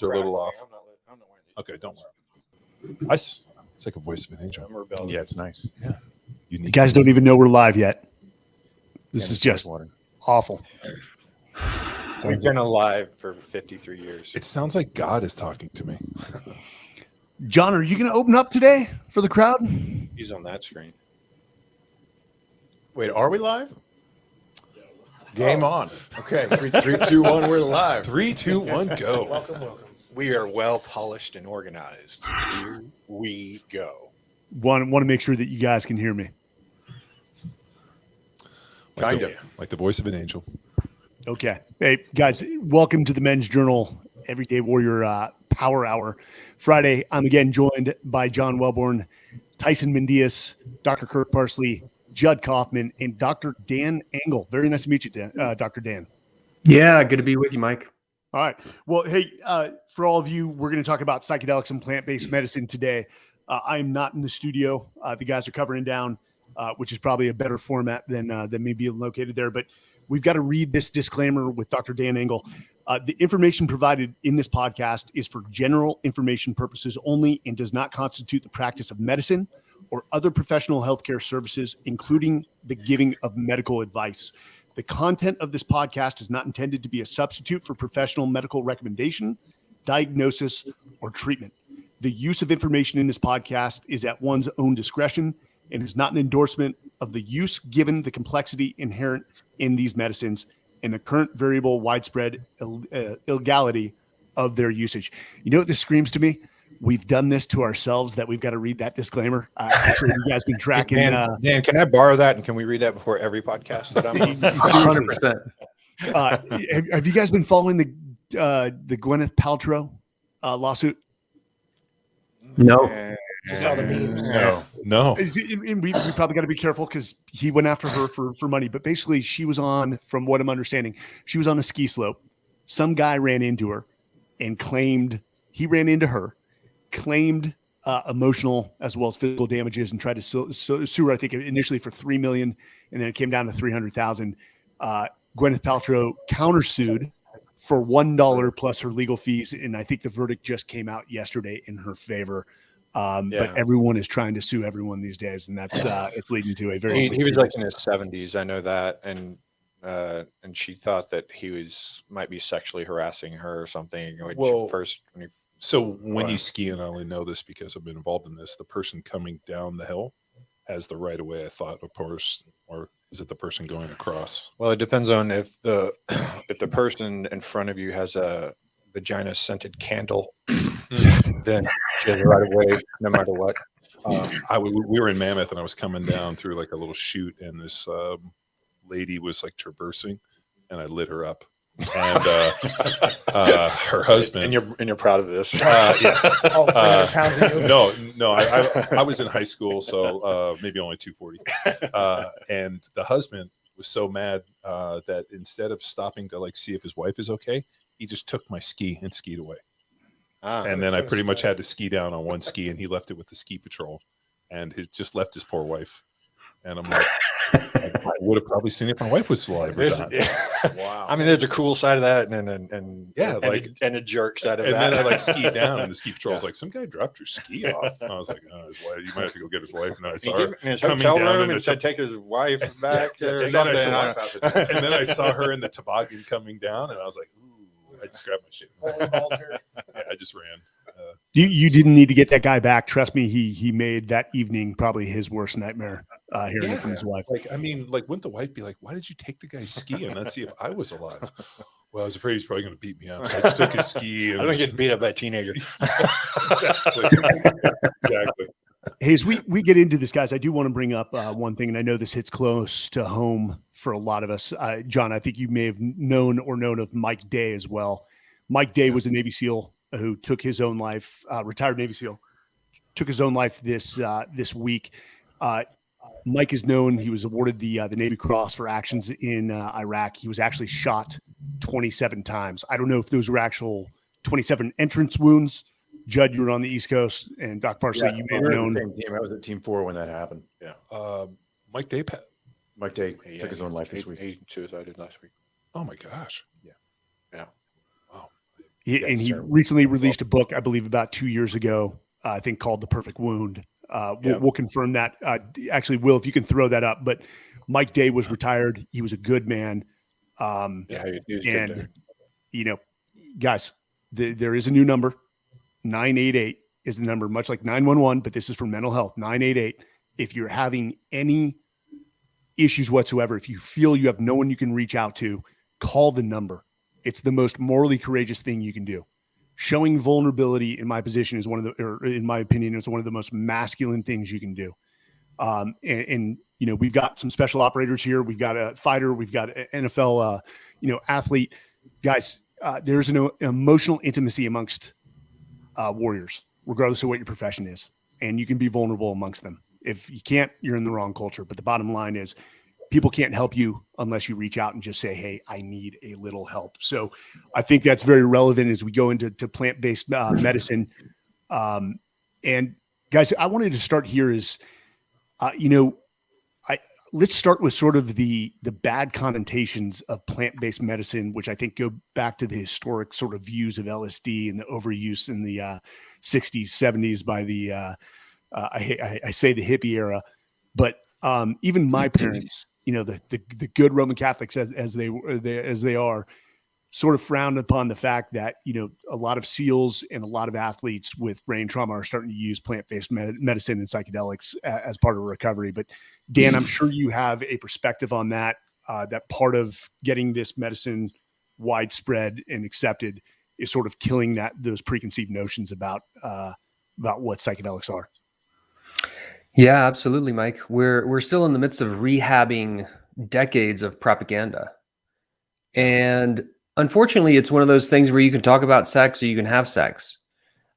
a little off. I'm not wearing these. Okay, don't worry. It's like a voice of an angel. I'm rebelling. Yeah, it's nice. Yeah. You guys don't even know we're live yet. This is just water. awful. We've been alive for 53 years. It sounds like God is talking to me. John, are you going to open up today for the crowd? He's on that screen. Wait, are we live? Game on. Okay, 3, 2, 1, we're live. 3, 2, 1, go. Welcome. We are well polished and organized. Here we go. Want to make sure that you guys can hear me. Kind of. Like the voice of an angel. Okay. Hey, guys, welcome to the Men's Journal Everyday Warrior Power Hour. Friday, I'm again joined by John Welbourn, Tyson Mendias, Dr. Kirk Parsley, Judd Kaufman, and Dr. Dan Engle. Very nice to meet you, Dr. Dan. Yeah, good to be with you, Mike. All right. Well, hey, for all of you, we're going to talk about psychedelics and plant-based medicine today. I'm not in the studio. The guys are covering down, which is probably a better format than me being located there. But we've got to read this disclaimer with Dr. Dan Engle. The information provided in this podcast is for general information purposes only and does not constitute the practice of medicine or other professional healthcare services, including the giving of medical advice. The content of this podcast is not intended to be a substitute for professional medical recommendation, diagnosis, or treatment. The use of information in this podcast is at one's own discretion and is not an endorsement of the use given the complexity inherent in these medicines and the current variable widespread illegality of their usage. You know what this screams to me? We've done this to ourselves that we've got to read that disclaimer. Actually, you guys been tracking. Dan, can I borrow that? And can we read that before every podcast that I'm on? 100%. Have you guys been following the Gwyneth Paltrow lawsuit? No. Just all the memes. No. And we probably got to be careful because he went after her for money. But basically, she was on, from what I'm understanding, she was on a ski slope. Some guy ran into her and claimed he ran into her, claimed emotional as well as physical damages, and tried to sue her. I think initially for $3 million, and then it came down to $300,000. Gwyneth Paltrow countersued for $1 plus her legal fees, and I think the verdict just came out yesterday in her favor. But everyone is trying to sue everyone these days, and that's it's leading to a very. He was like in his 70s. I know that, and she thought that he might be sexually harassing her or something. When you ski, and I only know this because I've been involved in this, the person coming down the hill has the right of way, I thought, of course, or is it the person going across? Well, it depends on if the person in front of you has a vagina scented candle, then she has the right of way no matter what. We were in Mammoth, and I was coming down through like a little chute, and this lady was like traversing, and I lit her up. And her husband, and you're proud of this. Yeah. All 300 pounds of you. No. I was in high school, so maybe only 240. And the husband was so mad that instead of stopping to like see if his wife is okay, he just took my ski and skied away. And then I pretty much had to ski down on one ski, and he left it with the ski patrol, and he just left his poor wife. And I'm like, I would have probably seen if my wife was alive. Wow. I mean, there's a cool side of that, and a jerk side of that. And then I like skied down, and the ski patrol was like, "Some guy dropped your ski off." And I was like, "Oh, his wife. You might have to go get his wife." And I saw her in his coming hotel down room and said, "Take his wife back." And then I saw her in the toboggan coming down, and I was like, "Ooh!" I just grabbed my shit. I just ran. You didn't need to get that guy back. Trust me, he made that evening probably his worst nightmare. Hearing it from his wife. Wouldn't the wife be like, "Why did you take the guy skiing? Let's see if I was alive." Well, I was afraid he's probably going to beat me up, so I just took his ski. And I don't get beat up by a teenager. Exactly. Hey, as we get into this, guys, I do want to bring up one thing, and I know this hits close to home for a lot of us. John, I think you may have known of Mike Day as well. Mike Day was a Navy SEAL who took his own life, retired Navy SEAL, took his own life this week. Mike is known. He was awarded the Navy Cross for actions in Iraq. He was actually shot 27 times. I don't know if those were actual 27 entrance wounds. Judd, you were on the East Coast, and Doc Parsley, you may have known. I was at Team 4 when that happened. Yeah. Mike Day took his own life this week. He suicided last week. Oh my gosh. Yeah. Wow. And he terrible. recently released a book, I believe about 2 years ago, I think called The Perfect Wound. We'll confirm that. Actually, Will, if you can throw that up. But Mike Day was retired. He was a good man. He was good And, there. Guys, there is a new number. 988 is the number, much like 911, but this is for mental health. 988. If you're having any issues whatsoever, if you feel you have no one you can reach out to, call the number. It's the most morally courageous thing you can do. Showing vulnerability in my position is in my opinion, is one of the most masculine things you can do. And we've got some special operators here. We've got a fighter. We've got an NFL, athlete. Guys, there's an emotional intimacy amongst warriors, regardless of what your profession is. And you can be vulnerable amongst them. If you can't, you're in the wrong culture. But the bottom line is people can't help you unless you reach out and just say, hey, I need a little help. So I think that's very relevant as we go into plant-based medicine. And guys, I wanted to start here is, let's start with sort of the bad connotations of plant-based medicine, which I think go back to the historic sort of views of LSD and the overuse in the 60s, 70s by the, I say the hippie era, but even my parents, the good Roman Catholics as they are, sort of frowned upon the fact that, a lot of SEALs and a lot of athletes with brain trauma are starting to use plant-based medicine and psychedelics as part of recovery. But Dan, I'm sure you have a perspective on that, that part of getting this medicine widespread and accepted is sort of killing those preconceived notions about what psychedelics are. Yeah, absolutely, Mike. We're still in the midst of rehabbing decades of propaganda. And unfortunately, it's one of those things where you can talk about sex or you can have sex.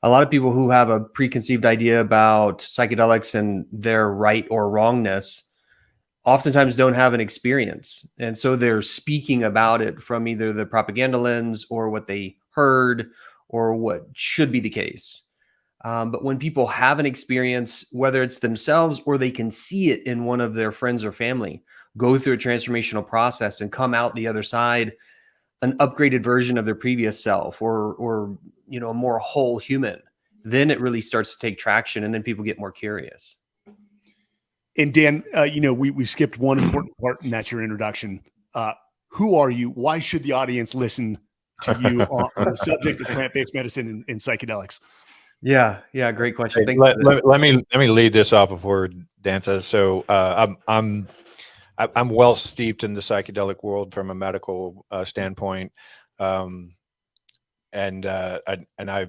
A lot of people who have a preconceived idea about psychedelics and their right or wrongness oftentimes don't have an experience. And so they're speaking about it from either the propaganda lens or what they heard or what should be the case. But when people have an experience, whether it's themselves or they can see it in one of their friends or family, go through a transformational process and come out the other side an upgraded version of their previous self or a more whole human, then it really starts to take traction and then people get more curious. And Dan, we skipped one important part, and that's your introduction. Who are you? Why should the audience listen to you on the subject of plant-based medicine and psychedelics? Yeah. Great question. Hey, Thanks. let me lead this off before Dan says. So I'm well steeped in the psychedelic world from a medical standpoint, and I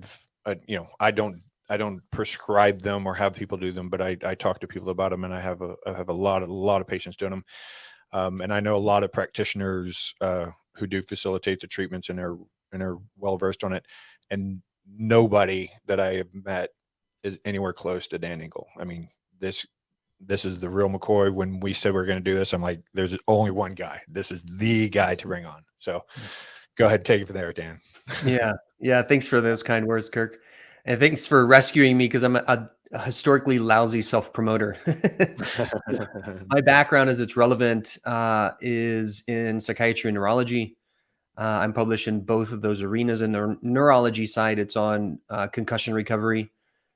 don't prescribe them or have people do them, but I talk to people about them, and I have a lot of patients doing them, and I know a lot of practitioners who do facilitate the treatments and are well versed on it, and nobody that I have met is anywhere close to Dan Engle. I mean, this is the real McCoy. When we said we are going to do this, I'm like, there's only one guy. This is the guy to bring on. So go ahead and take it from there, Dan. Yeah. Thanks for those kind words, Kirk. And thanks for rescuing me because I'm a historically lousy self-promoter. My background, as it's relevant, is in psychiatry and neurology. I'm published in both of those arenas. In the neurology side, it's on concussion recovery,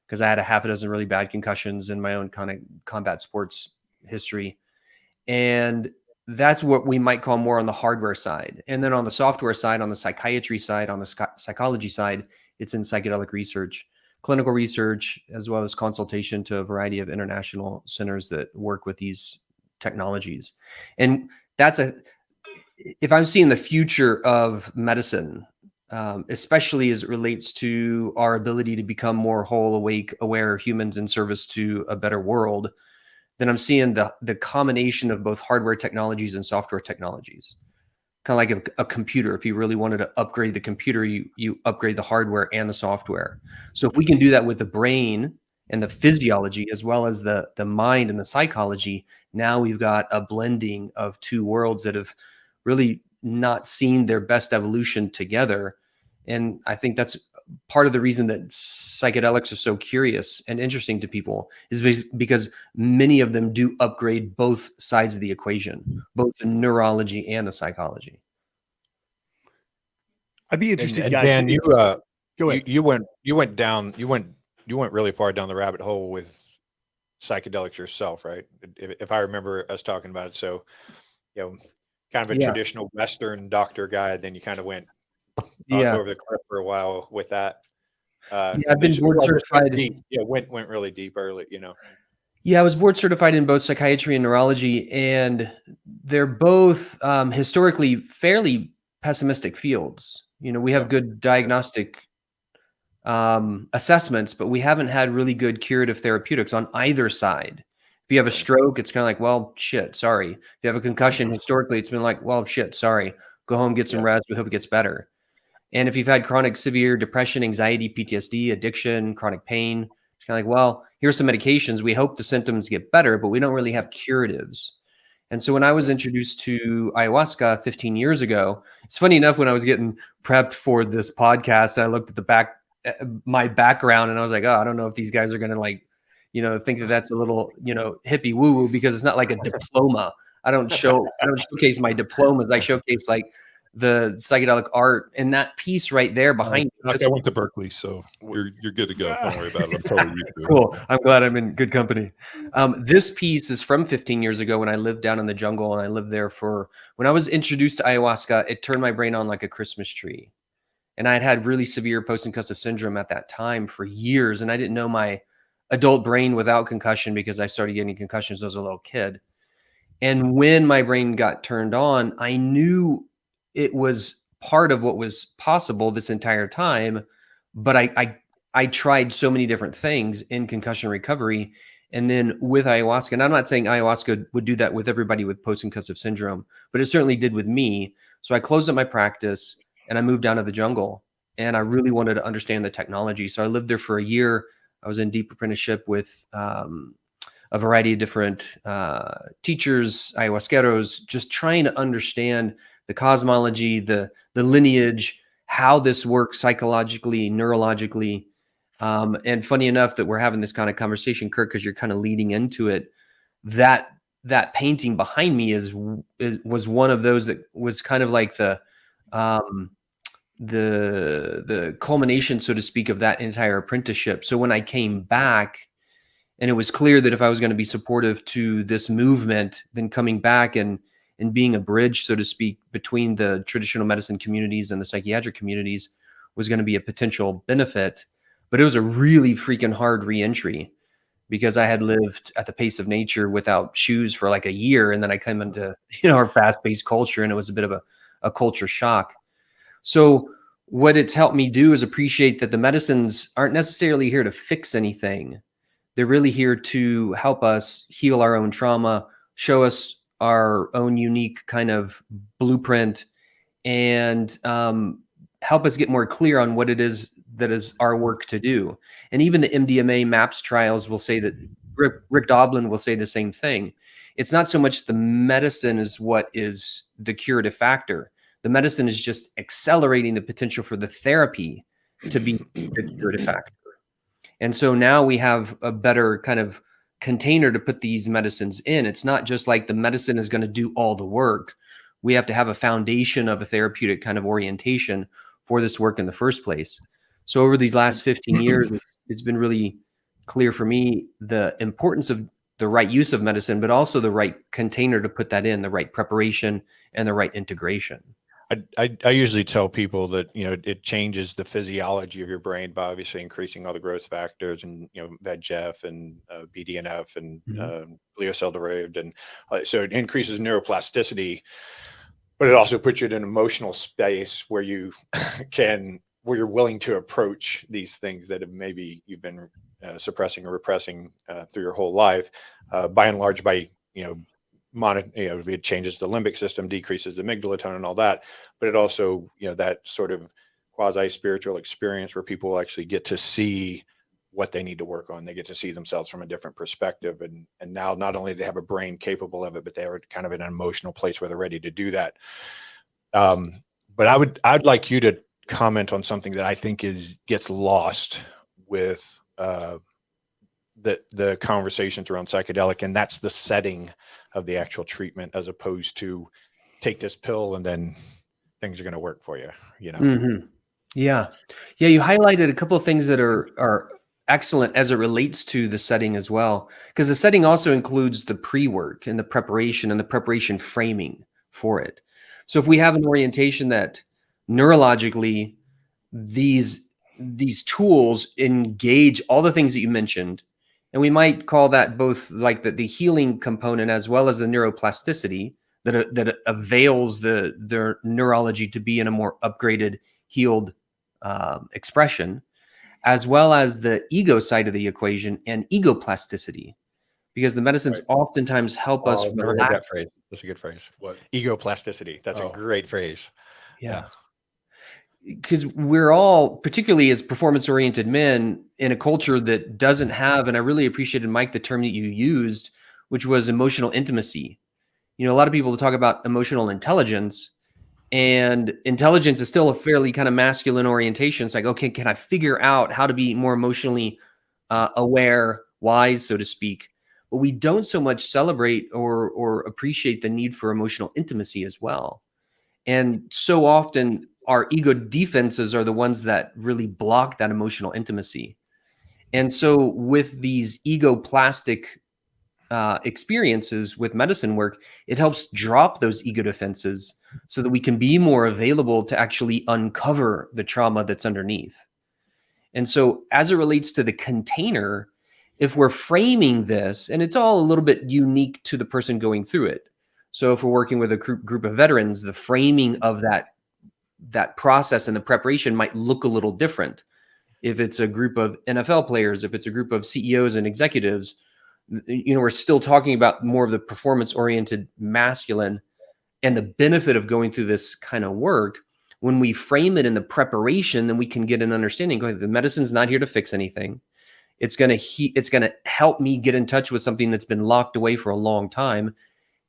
because I had a half a dozen really bad concussions in my own kind of combat sports history. And that's what we might call more on the hardware side. And then on the software side, on the psychiatry side, on the psychology side, it's in psychedelic research, clinical research, as well as consultation to a variety of international centers that work with these technologies. And if I'm seeing the future of medicine, especially as it relates to our ability to become more whole, awake, aware humans in service to a better world, then I'm seeing the combination of both hardware technologies and software technologies. Kind of like a computer. If you really wanted to upgrade the computer, you upgrade the hardware and the software. So if we can do that with the brain and the physiology, as well as the mind and the psychology, now we've got a blending of two worlds that have really not seen their best evolution together. And I think that's part of the reason that psychedelics are so curious and interesting to people, is because many of them do upgrade both sides of the equation, both the neurology and the psychology. I'd be interested, And guys. Dan, Go ahead. you went really far down the rabbit hole with psychedelics yourself, right? If I remember us talking about it. So, kind of a Yeah. traditional Western doctor guy, then you kind of went Yeah. over the cliff for a while with that. Yeah, I've been board certified. Deep. Yeah, went really deep early, Yeah, I was board certified in both psychiatry and neurology, and they're both historically fairly pessimistic fields. We have good diagnostic assessments, but we haven't had really good curative therapeutics on either side. If you have a stroke, it's kind of like, well, shit, sorry. If you have a concussion, historically, it's been like, well, shit, sorry. Go home, get some rest. We hope it gets better. And if you've had chronic severe depression, anxiety, PTSD, addiction, chronic pain, it's kind of like, well, here's some medications. We hope the symptoms get better, but we don't really have curatives. And so when I was introduced to ayahuasca 15 years ago, it's funny enough, when I was getting prepped for this podcast, I looked at my background, and I was like, oh, I don't know if these guys are going to think that that's a little, hippie woo woo, because it's not like a diploma. I don't showcase my diplomas. I showcase like the psychedelic art, and that piece right there behind I went to Berkeley, so you're good to go. Don't worry about it. I'm totally used to it. Cool. I'm glad I'm in good company. This piece is from 15 years ago when I lived down in the jungle, and I lived there when I was introduced to ayahuasca, it turned my brain on like a Christmas tree. And I had really severe post-concussive syndrome at that time for years, and I didn't know my adult brain without concussion because I started getting concussions as a little kid. And when my brain got turned on, I knew it was part of what was possible this entire time, but I tried so many different things in concussion recovery. And then with ayahuasca, and I'm not saying ayahuasca would do that with everybody with post-concussive syndrome, but it certainly did with me. So I closed up my practice and I moved down to the jungle, and I really wanted to understand the technology. So I lived there for a year. I was in deep apprenticeship with a variety of different teachers, ayahuasqueros, just trying to understand the cosmology, the lineage, how this works psychologically, neurologically. And funny enough that we're having this kind of conversation, Kirk, because you're kind of leading into it. That painting behind me was one of those that was kind of like the culmination, so to speak, of that entire apprenticeship. So when I came back, and it was clear that if I was going to be supportive to this movement, then coming back and being a bridge, so to speak, between the traditional medicine communities and the psychiatric communities was going to be a potential benefit. But it was a really freaking hard reentry, because I had lived at the pace of nature without shoes for like a year. And then I came into, our fast-paced culture, and it was a bit of a culture shock. So what it's helped me do is appreciate that the medicines aren't necessarily here to fix anything. They're really here to help us heal our own trauma, show us our own unique kind of blueprint, and help us get more clear on what it is that is our work to do. And even the MDMA MAPS trials will say that, Rick Doblin will say the same thing. It's not so much the medicine is what is the curative factor. The medicine is just accelerating the potential for the therapy to be the curative factor. And so now we have a better kind of container to put these medicines in. It's not just like the medicine is going to do all the work. We have to have a foundation of a therapeutic kind of orientation for this work in the first place. So over these last 15 years, it's been really clear for me the importance of the right use of medicine, but also the right container to put that in, the right preparation and the right integration. I usually tell people that, it changes the physiology of your brain by obviously increasing all the growth factors and, VEGF and BDNF and glial cell derived. And so it increases neuroplasticity, but it also puts you in an emotional space where you're willing to approach these things that have maybe you've been suppressing or repressing through your whole life, by and large, by, it changes the limbic system, decreases the amygdala tone and all that, but it also, that sort of quasi-spiritual experience where people actually get to see what they need to work on. They get to see themselves from a different perspective. And now not only do they have a brain capable of it, but they're kind of in an emotional place where they're ready to do that. But I'd like you to comment on something that I think gets lost with the conversations around psychedelic, and that's the setting of the actual treatment, as opposed to take this pill and then things are going to work for you, you know? Mhm. Yeah. Yeah. You highlighted a couple of things that are excellent as it relates to the setting as well, because the setting also includes the pre-work and the preparation framing for it. So if we have an orientation that neurologically these tools engage all the things that you mentioned, and we might call that both like the healing component as well as the neuroplasticity that avails their neurology to be in a more upgraded, healed expression, as well as the ego side of the equation and egoplasticity, because the medicines oftentimes help us I've never heard that relax. phrase. That's a good phrase. What? Egoplasticity. That's a great phrase. Yeah. Because we're all, particularly as performance-oriented men, in a culture that doesn't have, and I really appreciated, Mike, the term that you used, which was emotional intimacy. You know, a lot of people talk about emotional intelligence, and intelligence is still a fairly kind of masculine orientation. It's like, okay, can I figure out how to be more emotionally aware, wise, so to speak? But we don't so much celebrate or appreciate the need for emotional intimacy as well. And so often our ego defenses are the ones that really block that emotional intimacy. And so with these egoplastic experiences with medicine work, it helps drop those ego defenses so that we can be more available to actually uncover the trauma that's underneath. And so as it relates to the container, if we're framing this, and it's all a little bit unique to the person going through it. So if we're working with a group of veterans, the framing of that process and the preparation might look a little different. If it's a group of NFL players, if it's a group of CEOs and executives, you know, we're still talking about more of the performance-oriented masculine and the benefit of going through this kind of work. When we frame it in the preparation, then we can get an understanding. Going, the medicine's not here to fix anything. It's going to help me get in touch with something that's been locked away for a long time.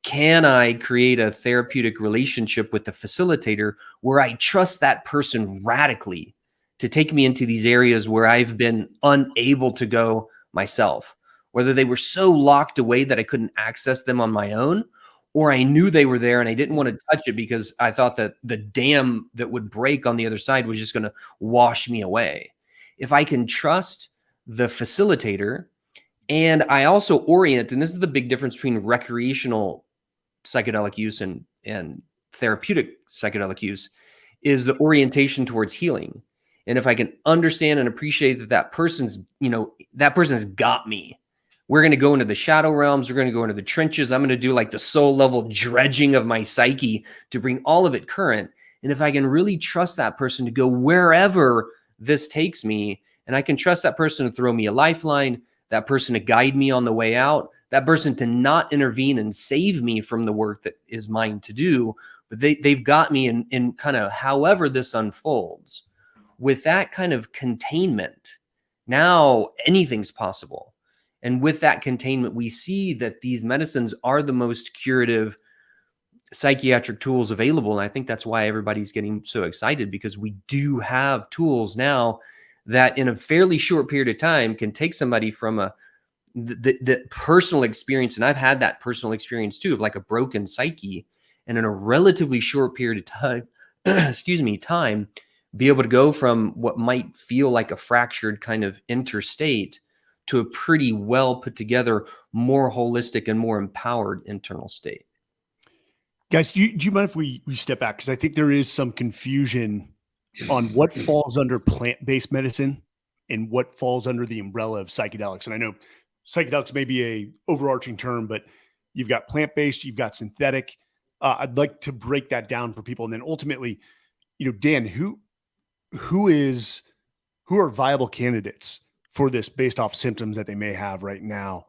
Can I create a therapeutic relationship with the facilitator where I trust that person radically to take me into these areas where I've been unable to go myself? Whether they were so locked away that I couldn't access them on my own, or I knew they were there and I didn't want to touch it because I thought that the dam that would break on the other side was just going to wash me away. If I can trust the facilitator, and I also orient, and this is the big difference between recreational psychedelic use and therapeutic psychedelic use, is the orientation towards healing. And if I can understand and appreciate that person's got me. We're going to go into the shadow realms. We're going to go into the trenches. I'm going to do like the soul level dredging of my psyche to bring all of it current. And if I can really trust that person to go wherever this takes me, and I can trust that person to throw me a lifeline, that person to guide me on the way out, that person to not intervene and save me from the work that is mine to do, but they've got me in kind of however this unfolds. With that kind of containment, now anything's possible. And with that containment, we see that these medicines are the most curative psychiatric tools available. And I think that's why everybody's getting so excited, because we do have tools now that in a fairly short period of time can take somebody from the personal experience. And I've had that personal experience too, of like a broken psyche, and in a relatively short period of time, time, be able to go from what might feel like a fractured kind of interstate to a pretty well put together, more holistic and more empowered internal state. Guys, do you mind if we step back? Because I think there is some confusion on what falls under plant-based medicine and what falls under the umbrella of psychedelics. And I know psychedelics may be a overarching term, but you've got plant-based, you've got synthetic. I'd like to break that down for people. And then ultimately, you know, Dan, who are viable candidates for this based off symptoms that they may have right now?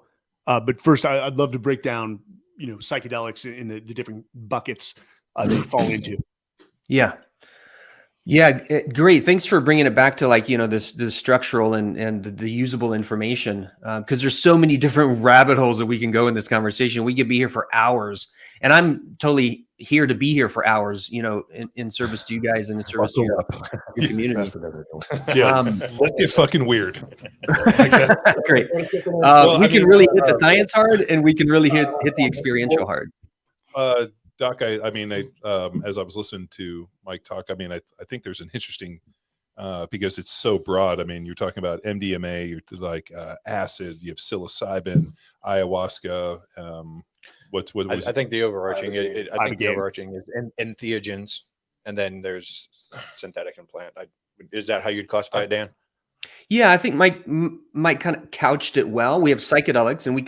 But first, I'd love to break down, you know, psychedelics in the different buckets they fall into. Yeah, great. Thanks for bringing it back to, like, you know, this structural and the usable information, because there's so many different rabbit holes that we can go in this conversation. We could be here for hours, and I'm totally here to be here for hours, you know, in service to you guys and in service to your community. Yeah, let's get fucking weird. Great. We can really hit the science hard, and we can really hit the experiential hard. Doc, I mean, as I was listening to Mike talk, I mean, I think there's an interesting, because it's so broad. I mean, you're talking about MDMA, you're like acid, you have psilocybin, ayahuasca. What was I think the overarching, I think the Ibogaine. overarching is entheogens, and then there's synthetic and plant. Is that how you'd classify it, Dan? Yeah, I think Mike kind of couched it well. We have psychedelics, and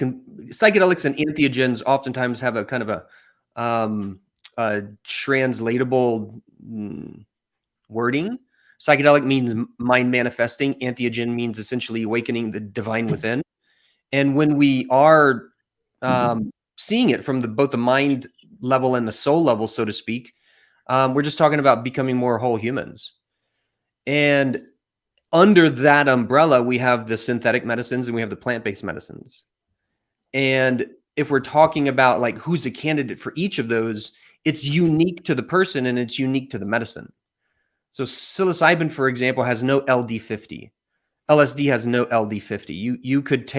psychedelics and entheogens oftentimes have a kind of a translatable wording. Psychedelic means mind manifesting. Entheogen means essentially awakening the divine within. And when we are seeing it from both the mind level and the soul level, so to speak, we're just talking about becoming more whole humans. And under that umbrella, we have the synthetic medicines and we have the plant-based medicines. And if we're talking about like who's a candidate for each of those, it's unique to the person and it's unique to the medicine. So psilocybin, for example, has no LD50. LSD has no LD50. You could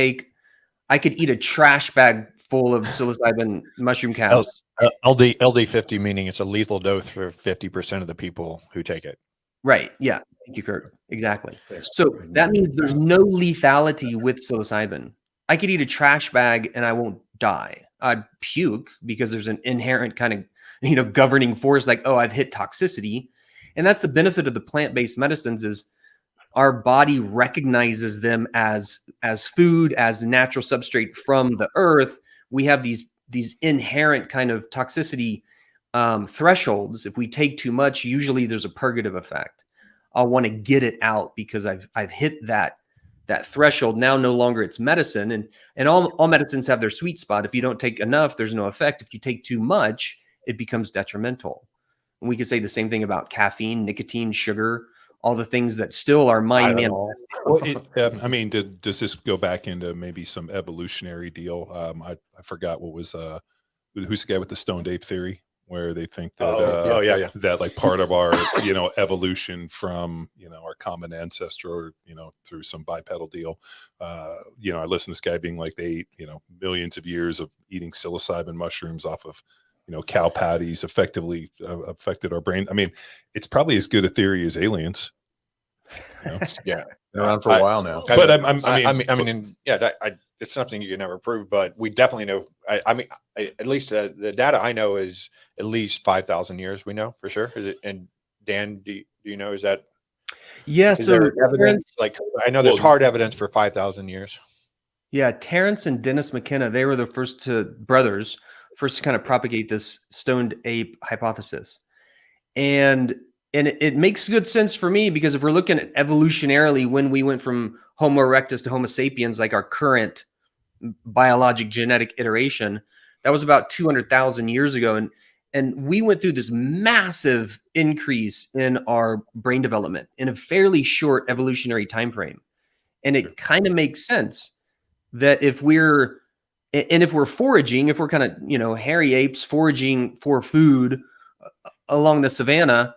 I could eat a trash bag full of psilocybin mushroom caps. LD50 meaning it's a lethal dose for 50% of the people who take it. Right. Yeah. Thank you, Kirk. Exactly. So that means there's no lethality with psilocybin. I could eat a trash bag and I won't die. I'd puke because there's an inherent kind of, governing force like, oh, I've hit toxicity. And that's the benefit of the plant-based medicines is our body recognizes them as food, as natural substrate from the earth. We have these inherent kind of toxicity thresholds. If we take too much, usually there's a purgative effect. I'll want to get it out because I've hit that threshold. Now no longer it's medicine, and all medicines have their sweet spot. If you don't take enough, there's no effect. If you take too much, it becomes detrimental. And we could say the same thing about caffeine, nicotine, sugar, all the things that still are mind manifesting. Well, I mean, does this go back into maybe some evolutionary deal? I forgot what was who's the guy with the stoned ape theory, where they think that that like part of our evolution from our common ancestor, through some bipedal deal. I listened to this guy being like they ate millions of years of eating psilocybin mushrooms off of cow patties effectively affected our brain. I mean, it's probably as good a theory as aliens. Yeah, been around for a while now. But it's something you can never prove, but we definitely know. At least the data I know is at least 5,000 years. We know for sure. Is it? And Dan, do you know? Is that? Yeah. Is there evidence? Like I know there's hard evidence for 5,000 years. Yeah, Terrence and Dennis McKenna, they were the first brothers to kind of propagate this stoned ape hypothesis. And it makes good sense for me because if we're looking at evolutionarily, when we went from Homo erectus to Homo sapiens, like our current biologic genetic iteration, that was about 200,000 years ago. And we went through this massive increase in our brain development in a fairly short evolutionary time frame. And it kind of makes sense that if we're foraging, if we're kind of, hairy apes foraging for food along the savannah,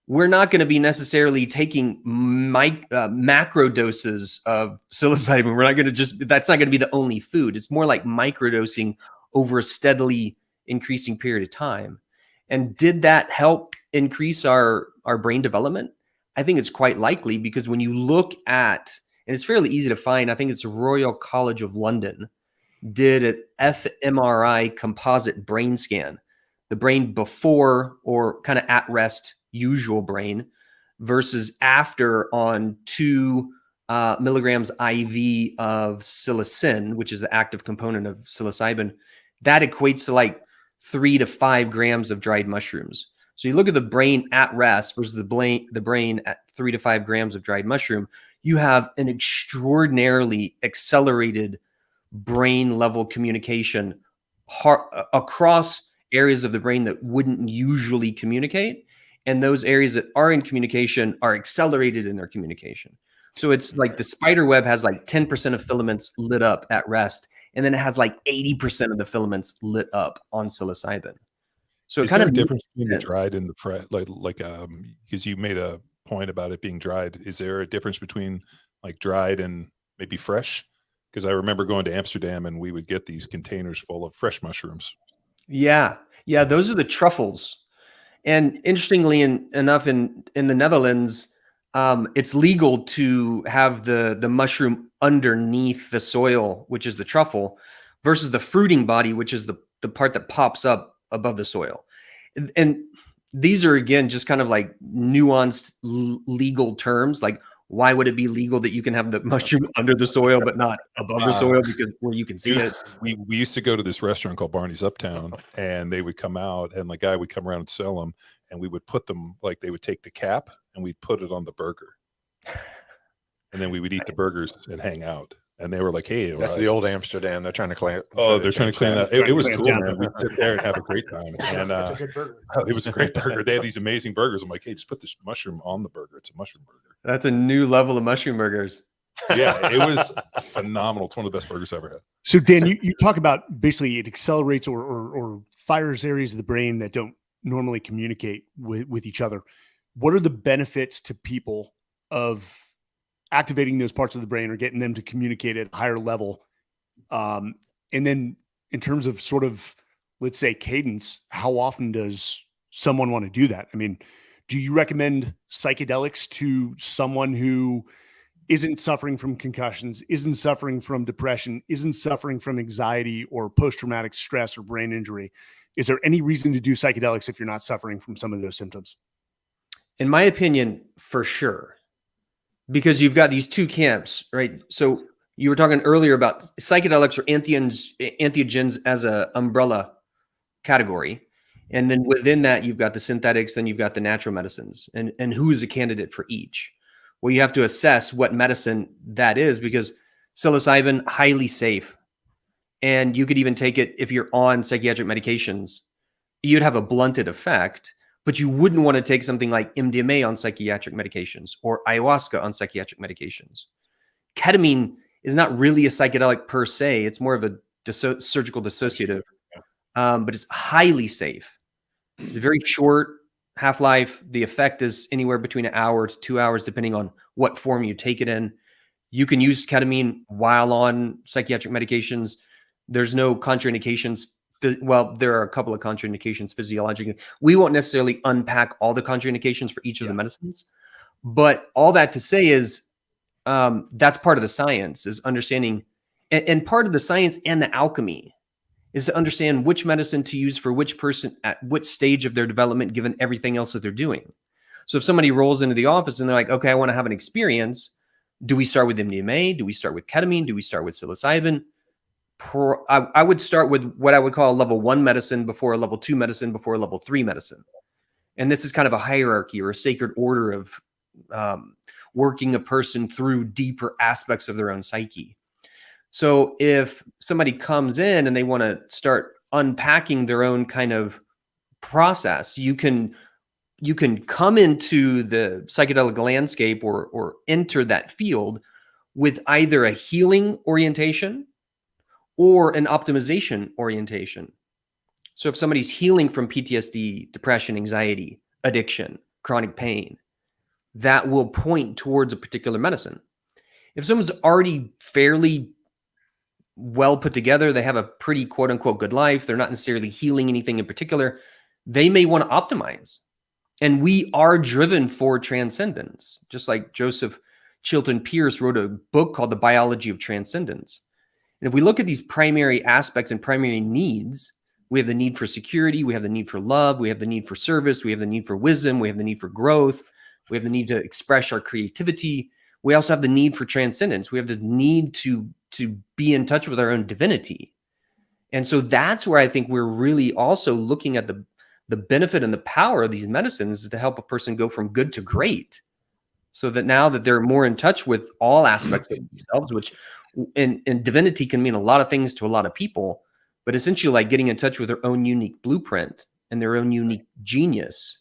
we're not going to be necessarily taking macro doses of psilocybin. We're not going to that's not going to be the only food. It's more like microdosing over a steadily increasing period of time. And did that help increase our brain development? I think it's quite likely because when you look at, and it's fairly easy to find, I think it's Royal College of London, did an fMRI composite brain scan, the brain before or kind of at rest usual brain versus after on 2 milligrams IV of psilocin, which is the active component of psilocybin. That equates to like 3 to 5 grams of dried mushrooms. So you look at the brain at rest versus the brain at 3 to 5 grams of dried mushroom, you have an extraordinarily accelerated brain level communication across areas of the brain that wouldn't usually communicate. And those areas that are in communication are accelerated in their communication. So it's like the spider web has like 10% of filaments lit up at rest. And then it has like 80% of the filaments lit up on psilocybin. So is it kind there of a difference between the dried and the fresh? Because you made a point about it being dried. Is there a difference between like dried and maybe fresh? Because I remember going to Amsterdam and we would get these containers full of fresh mushrooms. Yeah. Yeah, those are the truffles. And interestingly enough, in the Netherlands, it's legal to have the mushroom underneath the soil, which is the truffle, versus the fruiting body, which is the part that pops up above the soil. And these are, again, just kind of like nuanced legal terms. Like, why would it be legal that you can have the mushroom under the soil but not above the soil, because where you can see it? We used to go to this restaurant called Barney's Uptown, and they would come out, and the guy would come around and sell them, and we would put them, like, they would take the cap and we'd put it on the burger, and then we would eat the burgers and hang out. And they were like, "Hey, That's the old Amsterdam. They're trying to claim. Oh, they're trying to clean that. It was Clamp cool, down. man. We'd sit there and have a great time. And It's a good burger. it was a great burger. They had these amazing burgers. I'm like, hey, just put this mushroom on the burger. It's a mushroom burger. That's a new level of mushroom burgers. Yeah, it was phenomenal. It's one of the best burgers I ever had. So Dan, you talk about basically it accelerates or fires areas of the brain that don't normally communicate with each other. What are the benefits to people of activating those parts of the brain or getting them to communicate at a higher level? And then in terms of sort of, let's say, cadence, how often does someone want to do that? I mean, do you recommend psychedelics to someone who isn't suffering from concussions, isn't suffering from depression, isn't suffering from anxiety or post-traumatic stress or brain injury? Is there any reason to do psychedelics if you're not suffering from some of those symptoms? In my opinion, for sure. Because you've got these two camps, right? So you were talking earlier about psychedelics or entheogens as a umbrella category. And then within that, you've got the synthetics, then you've got the natural medicines, and who is a candidate for each. Well, you have to assess what medicine that is, because psilocybin, highly safe. And you could even take it if you're on psychiatric medications. You'd have a blunted effect, but you wouldn't want to take something like MDMA on psychiatric medications or ayahuasca on psychiatric medications. Ketamine is not really a psychedelic per se. It's more of a surgical dissociative, but it's highly safe. It's very short half-life. The effect is anywhere between an hour to 2 hours, depending on what form you take it in. You can use ketamine while on psychiatric medications. There's no contraindications. Well, there are a couple of contraindications physiologically. We won't necessarily unpack all the contraindications for each of the medicines, but all that to say is that's part of the science, is understanding, and part of the science and the alchemy is to understand which medicine to use for which person at which stage of their development, given everything else that they're doing. So if somebody rolls into the office and they're like, okay, I want to have an experience, do we start with MDMA? Do we start with ketamine? Do we start with psilocybin? I would start with what I would call a level 1 medicine before a level 2 medicine before a level 3 medicine. And this is kind of a hierarchy or a sacred order of working a person through deeper aspects of their own psyche. So if somebody comes in and they want to start unpacking their own kind of process, you can come into the psychedelic landscape or enter that field with either a healing orientation or an optimization orientation. So if somebody's healing from PTSD, depression, anxiety, addiction, chronic pain, that will point towards a particular medicine. If someone's already fairly well put together, they have a pretty quote unquote good life, they're not necessarily healing anything in particular, they may want to optimize. And we are driven for transcendence. Just like Joseph Chilton Pearce wrote a book called The Biology of Transcendence. And if we look at these primary aspects and primary needs, we have the need for security, we have the need for love, we have the need for service, we have the need for wisdom, we have the need for growth, we have the need to express our creativity. We also have the need for transcendence. We have the need to be in touch with our own divinity. And so that's where I think we're really also looking at the benefit and the power of these medicines, is to help a person go from good to great, so that now that they're more in touch with all aspects of themselves, which in divinity can mean a lot of things to a lot of people, but essentially like getting in touch with their own unique blueprint and their own unique genius.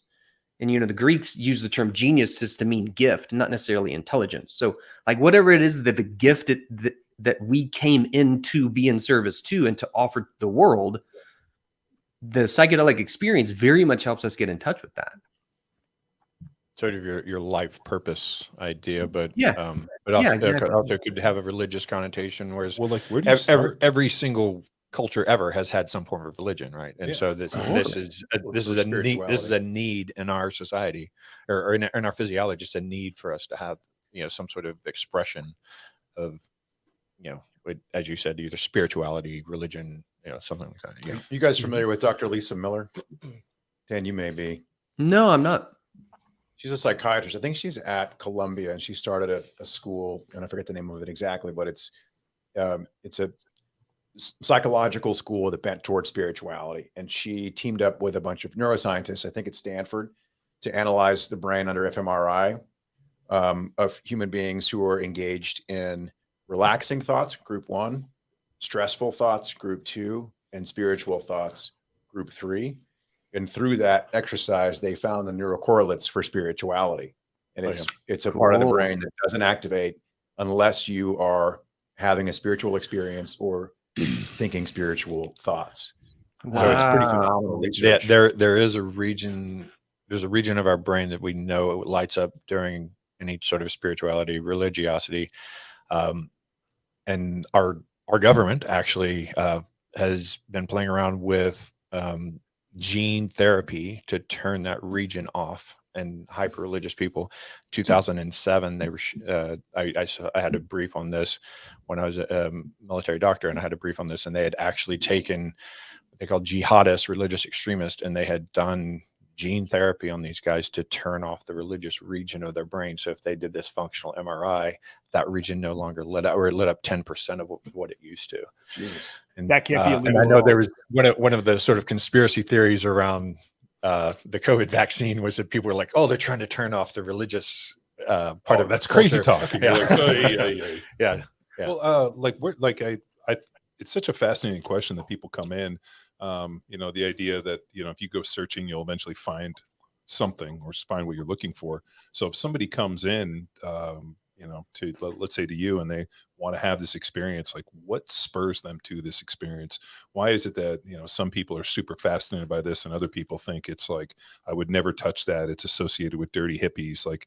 And, the Greeks use the term genius is to mean gift, not necessarily intelligence. So like whatever it is that the gift that we came in to be in service to and to offer the world, the psychedelic experience very much helps us get in touch with that. Sort of your life purpose idea, but Yeah. but also, Yeah, exactly. also could have a religious connotation. Whereas Well, like, where do you start? every single culture ever has had some form of religion, right? And Yeah. so this is a need in our society, or in our physiology, just a need for us to have, you know, some sort of expression of, you know, as you said, either spirituality, religion, you know, something like that. Yeah. You guys familiar with Dr. Lisa Miller? Dan, you may be. No, I'm not. She's a psychiatrist. I think she's at Columbia, and she started a school, and I forget the name of it exactly, but it's a psychological school that bent towards spirituality. And she teamed up with a bunch of neuroscientists, I think at Stanford, to analyze the brain under fMRI of human beings who are engaged in relaxing thoughts, group 1, stressful thoughts, group 2, and spiritual thoughts, group 3. And through that exercise, they found the neurocorrelates for spirituality. And it's a part of the brain that doesn't activate unless you are having a spiritual experience or thinking spiritual thoughts. Wow. So it's pretty phenomenal research. There is a region. There's a region of our brain that we know it lights up during any sort of spirituality, religiosity, and our government actually has been playing around with gene therapy to turn that region off. And hyper religious people, 2007, they were. I had a brief on this when I was a military doctor, and I had a brief on this, and they had actually taken what they call jihadists, religious extremists, and they had done gene therapy on these guys to turn off the religious region of their brain. So if they did this functional MRI, that region no longer lit up, or it lit up 10% of what it used to. Jesus. And That can't be illegal. And I know there was one of the sort of conspiracy theories around the COVID vaccine was that people were like, oh, they're trying to turn off the religious part of that's culture. crazy talk. Yeah. Like, oh, yeah. Yeah. Well, it's such a fascinating question that people come in. You know, the idea that, you know, if you go searching, you'll eventually find something or find what you're looking for. So if somebody comes in, you know, to let's say to you, and they want to have this experience, like what spurs them to this experience? Why is it that, you know, some people are super fascinated by this and other people think it's like, I would never touch that, it's associated with dirty hippies? Like,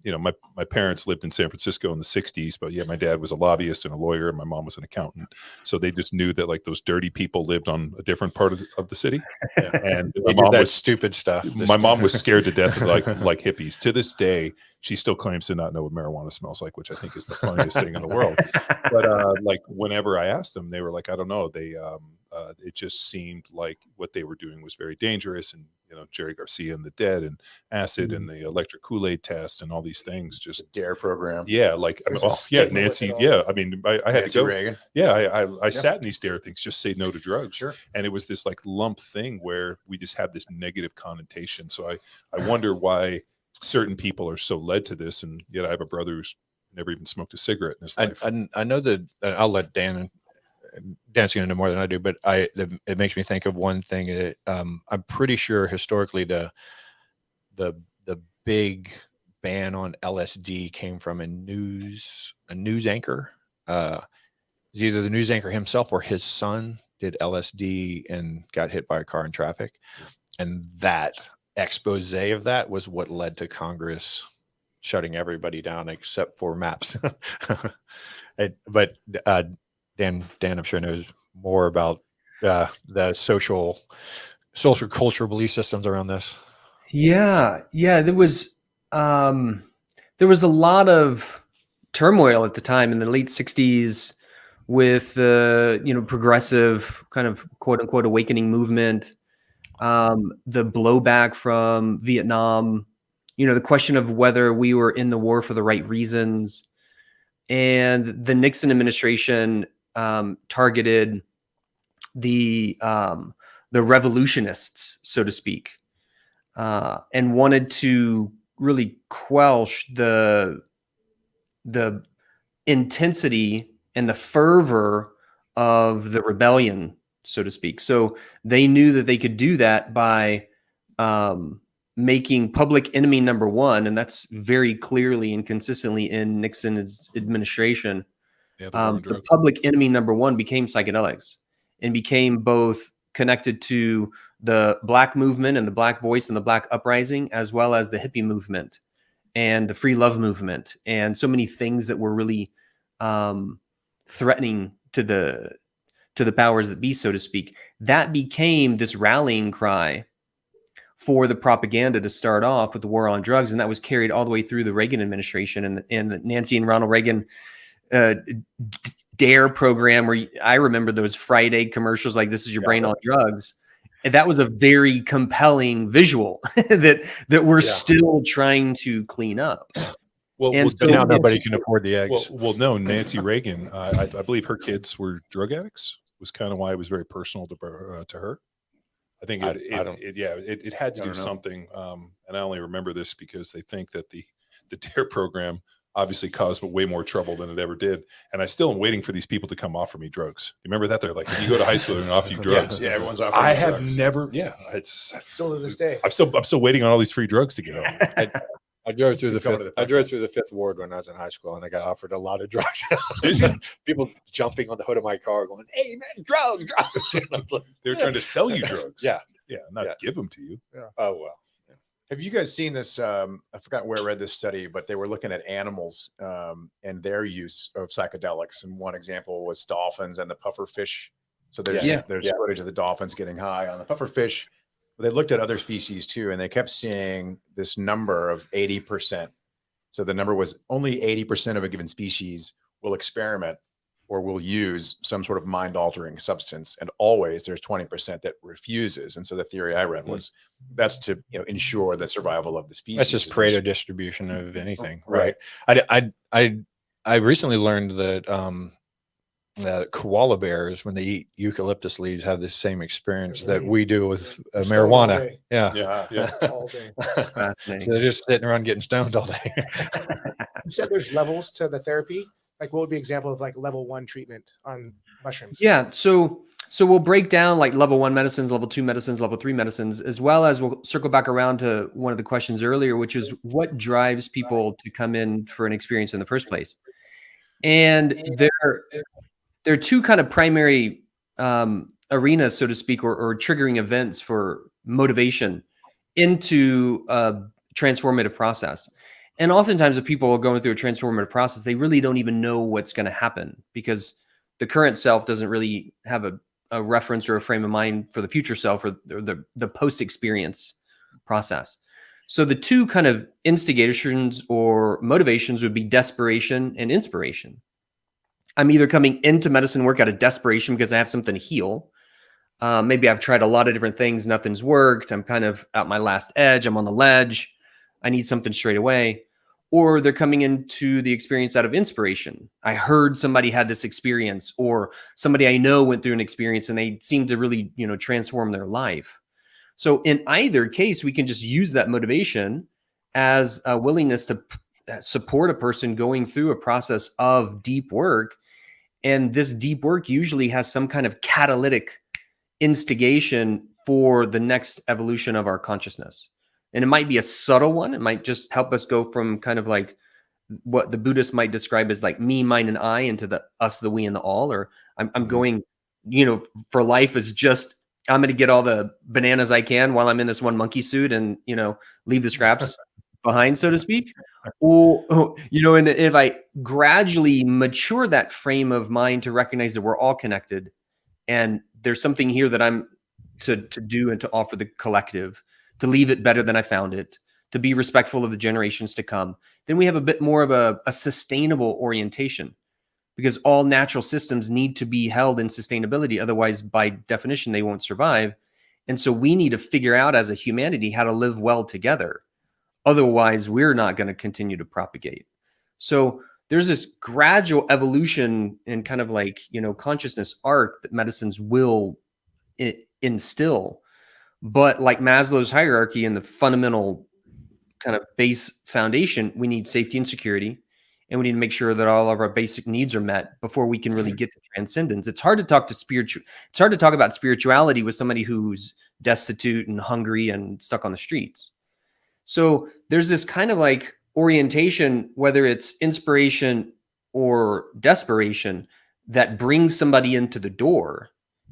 you know, my parents lived in San Francisco in the 60s, but yeah, my dad was a lobbyist and a lawyer, and my mom was an accountant. So they just knew that like those dirty people lived on a different part of the city. Yeah. And They did that stupid stuff. My mom was scared to death of like hippies. To this day, she still claims to not know what marijuana smells like, which I think is the funniest thing in the world. But like whenever I asked them, they were like, I don't know. They it just seemed like what they were doing was very dangerous. And, you know, Jerry Garcia and the Dead and acid and the electric Kool-Aid test and all these things. Just The DARE program. yeah, like I mean, There's a yeah, stigma Nancy. with it all. Yeah, I mean, I had Nancy to go. Reagan. Yeah, I sat in these DARE things, just say no to drugs. Sure. And it was this like lump thing where we just have this negative connotation. So I wonder why certain people are so led to this. And yet I have a brother who's never even smoked a cigarette in his life. I know that I'll let Dan's going to know more than I do, but it makes me think of one thing. I'm pretty sure historically the big ban on LSD came from a news anchor. Either the news anchor himself or his son did LSD and got hit by a car in traffic, and that expose of that was what led to Congress shutting everybody down except for MAPS. But Dan, I'm sure knows more about the social cultural belief systems around this. Yeah. There was a lot of turmoil at the time in the late 60s with the, you know, progressive kind of quote unquote awakening movement, the blowback from Vietnam, you know, the question of whether we were in the war for the right reasons. And the Nixon administration targeted the revolutionists, so to speak, and wanted to really quelch the intensity and the fervor of the rebellion, so to speak. So they knew that they could do that by making public enemy number one, and that's very clearly and consistently in Nixon's administration. Yeah, The public enemy number one became psychedelics, and became both connected to the Black movement and the Black voice and the Black uprising, as well as the hippie movement and the free love movement, and so many things that were really threatening to to the powers that be, so to speak. That became this rallying cry for the propaganda to start off with the war on drugs. And that was carried all the way through the Reagan administration and the Nancy and Ronald Reagan DARE program, where I remember those fried egg commercials like, this is your brain on drugs. And that was a very compelling visual that we're still trying to clean up. Well, But now nobody can afford the eggs. Well, no, Nancy Reagan, I believe her kids were drug addicts, was kind of why it was very personal to her. I think it had to do something. And I only remember this because they think that the DARE program obviously caused way more trouble than it ever did. And I still am waiting for these people to come offer me drugs. You remember that? They're like, if you go to high school, they're going to offer you drugs. Yeah, everyone's offering I drugs. have never, it's Still to this day. I'm still waiting on all these free drugs to get out. I drove through the Come to fifth. the I drove through the Fifth Ward when I was in high school, and I got offered a lot of drugs. People jumping on the hood of my car, going, "Hey, man, drugs!" They're trying to sell you drugs. Yeah, not give them to you. Oh well. Have you guys seen this? I forgot where I read this study, but they were looking at animals and their use of psychedelics. And one example was dolphins and the puffer fish. So there's footage of the dolphins getting high on the puffer fish. They looked at other species too, and they kept seeing this number of 80%. So the number was only 80% of a given species will experiment or will use some sort of mind-altering substance, and always there's 20% that refuses. And so the theory I read was that's to ensure the survival of the species. That's just Pareto distribution of anything, right? I recently learned that koala bears, when they eat eucalyptus leaves, have the same experience that we do with marijuana. Yeah. All day. Fascinating. So they're just sitting around getting stoned all day. You said there's levels to the therapy. Like, what would be an example of like level 1 treatment on mushrooms? Yeah. So we'll break down like level 1 medicines, level 2 medicines, level 3 medicines, as well as we'll circle back around to one of the questions earlier, which is what drives people to come in for an experience in the first place. And there are two kind of primary arenas, so to speak, or triggering events for motivation into a transformative process. And oftentimes if people are going through a transformative process, they really don't even know what's going to happen because the current self doesn't really have a reference or a frame of mind for the future self or the post-experience process. So the two kind of instigations or motivations would be desperation and inspiration. I'm either coming into medicine work out of desperation because I have something to heal. Maybe I've tried a lot of different things. Nothing's worked. I'm kind of at my last edge. I'm on the ledge. I need something straight away. Or they're coming into the experience out of inspiration. I heard somebody had this experience, or somebody I know went through an experience and they seemed to really, transform their life. So in either case, we can just use that motivation as a willingness to support a person going through a process of deep work. And this deep work usually has some kind of catalytic instigation for the next evolution of our consciousness. And it might be a subtle one. It might just help us go from kind of like what the Buddhists might describe as like me, mine, and I into the us, the we, and the all. Or I'm going, for life is just, I'm going to get all the bananas I can while I'm in this one monkey suit and, leave the scraps behind, so to speak. Or, and if I gradually mature that frame of mind to recognize that we're all connected and there's something here that I'm to do and to offer the collective, to leave it better than I found it, to be respectful of the generations to come, then we have a bit more of a sustainable orientation, because all natural systems need to be held in sustainability. Otherwise, by definition, they won't survive. And so we need to figure out as a humanity how to live well together. Otherwise, we're not going to continue to propagate. So there's this gradual evolution and kind of like, consciousness arc that medicines will instill. But like Maslow's hierarchy and the fundamental kind of base foundation, we need safety and security. And we need to make sure that all of our basic needs are met before we can really get to transcendence. It's hard to talk about spirituality with somebody who's destitute and hungry and stuck on the streets. So there's this kind of like orientation, whether it's inspiration or desperation, that brings somebody into the door.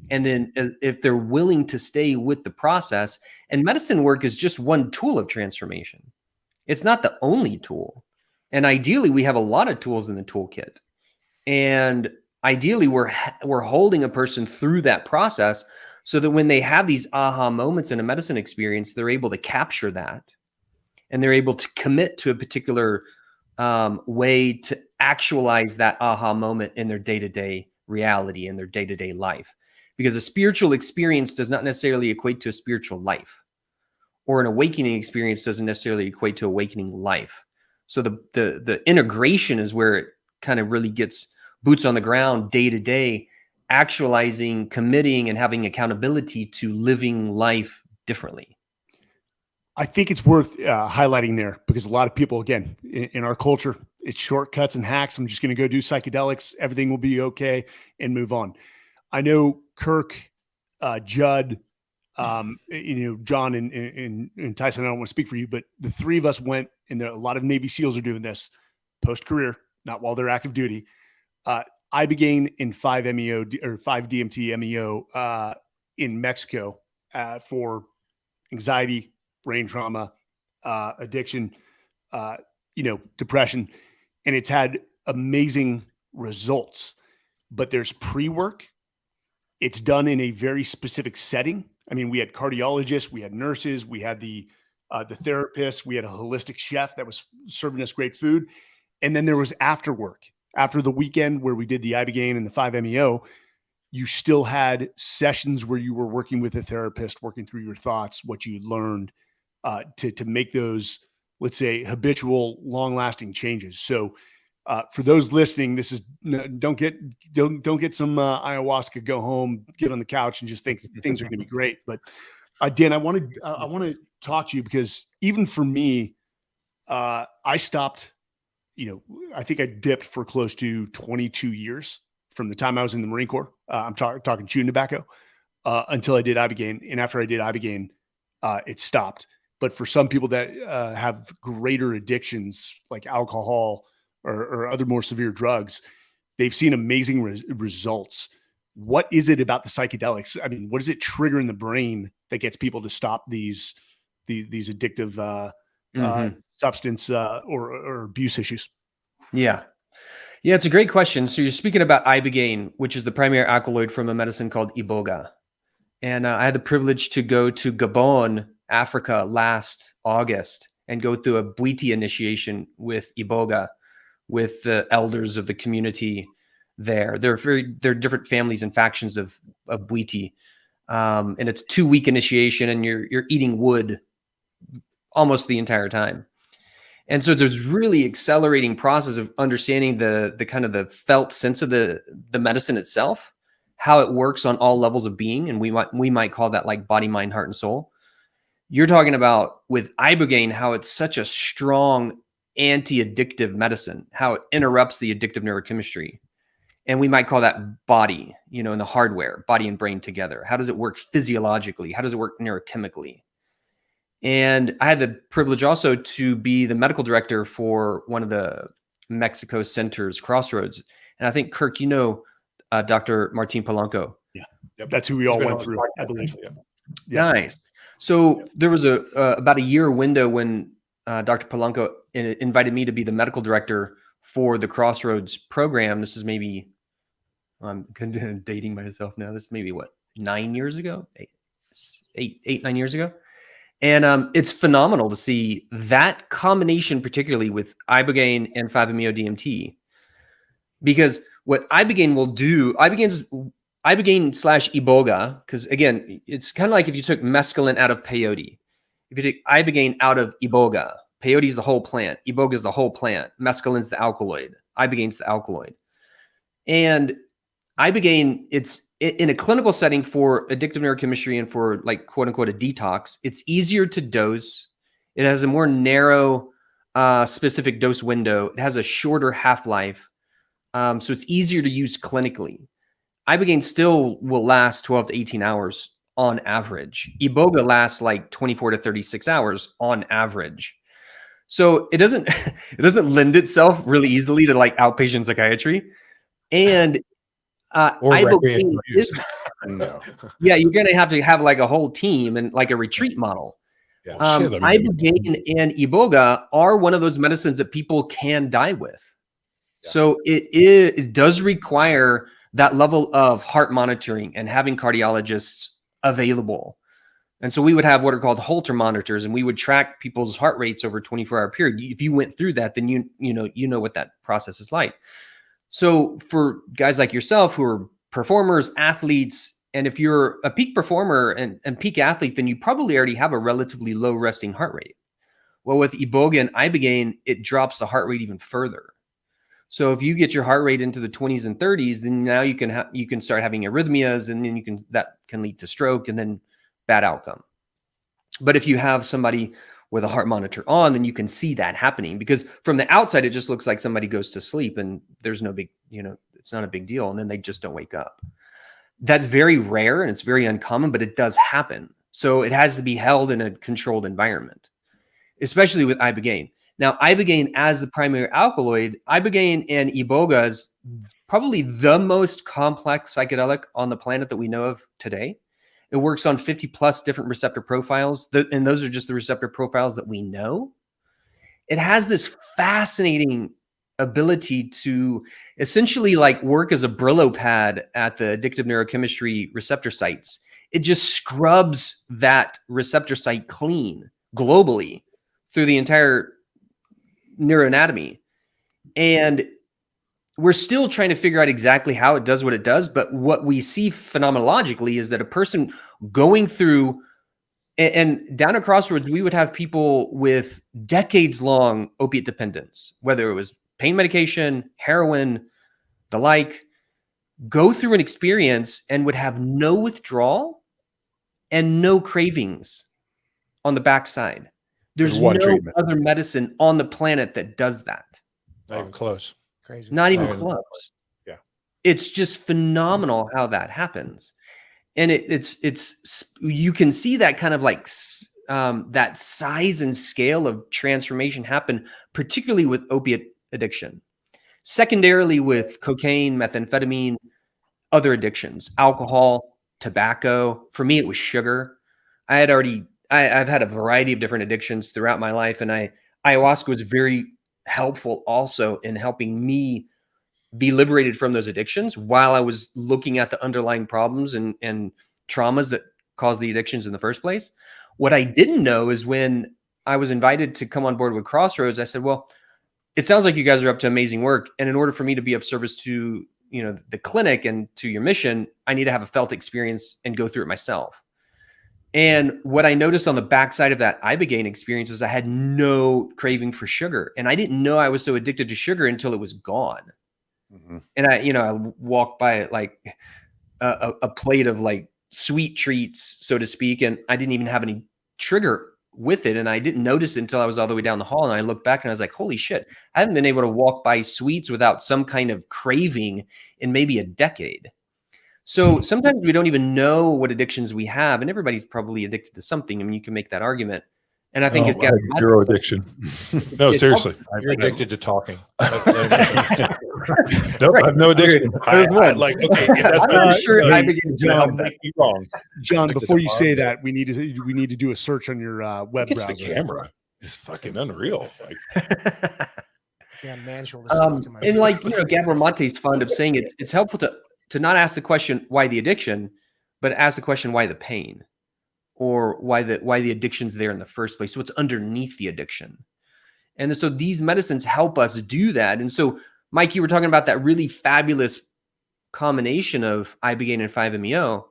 And then if they're willing to stay with the process, and medicine work is just one tool of transformation. It's not the only tool. And ideally, we have a lot of tools in the toolkit. And ideally we're holding a person through that process so that when they have these aha moments in a medicine experience, they're able to capture that and they're able to commit to a particular way to actualize that aha moment in their day-to-day reality, in their day-to-day life. Because a spiritual experience does not necessarily equate to a spiritual life, or an awakening experience doesn't necessarily equate to awakening life. So the integration is where it kind of really gets boots on the ground day to day, actualizing, committing, and having accountability to living life differently. I think it's worth highlighting there because a lot of people, again, in our culture, it's shortcuts and hacks. I'm just going to go do psychedelics. Everything will be okay and move on. I know Kirk, Judd, John and Tyson, I don't want to speak for you, but the three of us went, and a lot of Navy SEALs are doing this post-career, not while they're active duty. Ibogaine and 5-MeO or 5-DMT-MEO in Mexico for anxiety, brain trauma, addiction, depression, and it's had amazing results. But there's pre-work. It's done in a very specific setting. I mean, we had cardiologists, we had nurses, we had the therapists, we had a holistic chef that was serving us great food. And then there was after work. After the weekend where we did the Ibogaine and the 5-MeO, you still had sessions where you were working with a therapist, working through your thoughts, what you learned to make those, let's say, habitual, long-lasting changes. So for those listening, this is don't get some ayahuasca, go home, get on the couch, and just think things are going to be great. But Dan, I want to talk to you because even for me, I stopped. I think I dipped for close to 22 years from the time I was in the Marine Corps. I'm talking chewing tobacco until I did Ibogaine, and after I did Ibogaine, it stopped. But for some people that have greater addictions like alcohol or other more severe drugs, they've seen amazing results. What is it about the psychedelics? I mean, what does it trigger in the brain that gets people to stop these addictive substance or abuse issues? Yeah, it's a great question. So you're speaking about Ibogaine, which is the primary alkaloid from a medicine called Iboga. And I had the privilege to go to Gabon, Africa last August and go through a Bwiti initiation with Iboga, with the elders of the community there. There are different families and factions of Bwiti. And it's 2-week initiation and you're eating wood almost the entire time. And so there's really accelerating process of understanding the kind of the felt sense of the medicine itself, how it works on all levels of being. And we might call that like body, mind, heart, and soul. You're talking about with Ibogaine, how it's such a strong anti-addictive medicine, how it interrupts the addictive neurochemistry. And we might call that body, in the hardware, body and brain together. How does it work physiologically? How does it work neurochemically? And I had the privilege also to be the medical director for one of the Mexico centers, Crossroads. And I think, Kirk, Dr. Martin Polanco. Yeah, that's who we all went through, I believe. Yeah. Nice. So there was about a year window when Dr. Polanco invited me to be the medical director for the Crossroads program. This is maybe, I'm dating myself now. This is maybe 9 years ago, 9 years ago. And it's phenomenal to see that combination, particularly with Ibogaine and 5-MeO-DMT, because what Ibogaine will do, Ibogaine/Iboga, because again, it's kind of like if you took mescaline out of peyote. If you take Ibogaine out of Iboga, peyote is the whole plant, Iboga is the whole plant, mescaline's the alkaloid, Ibogaine's the alkaloid. And Ibogaine, it's in a clinical setting for addictive neurochemistry and for like quote unquote a detox, it's easier to dose. It has a more narrow specific dose window. It has a shorter half-life. So it's easier to use clinically. Ibogaine still will last 12 to 18 hours on average. Iboga lasts like 24 to 36 hours on average. So it doesn't lend itself really easily to like outpatient psychiatry. And Ibogaine is, No. yeah, you're going to have like a whole team and like a retreat model. Yeah, Ibogaine and Iboga are one of those medicines that people can die with. So it does require that level of heart monitoring and having cardiologists available. And so we would have what are called Holter monitors, and we would track people's heart rates over a 24-hour period. If you went through that, then you know what that process is like. So for guys like yourself who are performers, athletes, and if you're a peak performer and peak athlete, then you probably already have a relatively low resting heart rate. Well, with Iboga and Ibogaine, it drops the heart rate even further. So if you get your heart rate into the 20s and 30s, then now you can start having arrhythmias, and then that can lead to stroke and then bad outcome. But if you have somebody with a heart monitor on, then you can see that happening, because from the outside, it just looks like somebody goes to sleep and there's no big, it's not a big deal. And then they just don't wake up. That's very rare and it's very uncommon, but it does happen. So it has to be held in a controlled environment, especially with Ibogaine. Now, Ibogaine as the primary alkaloid, Ibogaine and Iboga is probably the most complex psychedelic on the planet that we know of today. It works on 50 plus different receptor profiles, and those are just the receptor profiles that we know. It has this fascinating ability to essentially like work as a Brillo pad at the addictive neurochemistry receptor sites. It just scrubs that receptor site clean globally through the entire neuroanatomy. And we're still trying to figure out exactly how it does what it does. But what we see phenomenologically is that a person going through, and down at Crossroads, we would have people with decades long opiate dependence, whether it was pain medication, heroin, the like, go through an experience and would have no withdrawal and no cravings on the backside. There's no other medicine on the planet that does that. Not even close. Crazy. Not even close. Yeah. It's just phenomenal how that happens. And it's you can see that kind of like that size and scale of transformation happen, particularly with opiate addiction. Secondarily with cocaine, methamphetamine, other addictions, alcohol, tobacco. For me, it was sugar. I've had a variety of different addictions throughout my life, and ayahuasca was very helpful also in helping me be liberated from those addictions while I was looking at the underlying problems and traumas that caused the addictions in the first place. What I didn't know is when I was invited to come on board with Crossroads, I said, well, it sounds like you guys are up to amazing work. And in order for me to be of service to, the clinic and to your mission, I need to have a felt experience and go through it myself. And what I noticed on the backside of that Ibogaine experience is I had no craving for sugar. And I didn't know I was so addicted to sugar until it was gone. Mm-hmm. And I walked by like a plate of like sweet treats, so to speak. And I didn't even have any trigger with it. And I didn't notice it until I was all the way down the hall. And I looked back and I was like, holy shit, I haven't been able to walk by sweets without some kind of craving in maybe a decade. So sometimes we don't even know what addictions we have, and everybody's probably addicted to something. I mean, you can make that argument. And I think it's got zero addiction. No, seriously. You're addicted to talking. Nope, I have no addiction. There's one. That's sure I begin John, make me wrong. John, before you say that, we need to do a search on your web It's browser. the camera. It's fucking unreal. Yeah, manual. And like, Gabor Mate's fond of saying it's helpful to not ask the question, why the addiction, but ask the question, why the pain, or why the addiction's there in the first place. So what's underneath the addiction. And so these medicines help us do that. And so, Mike, you were talking about that really fabulous combination of Ibogaine and 5-MeO.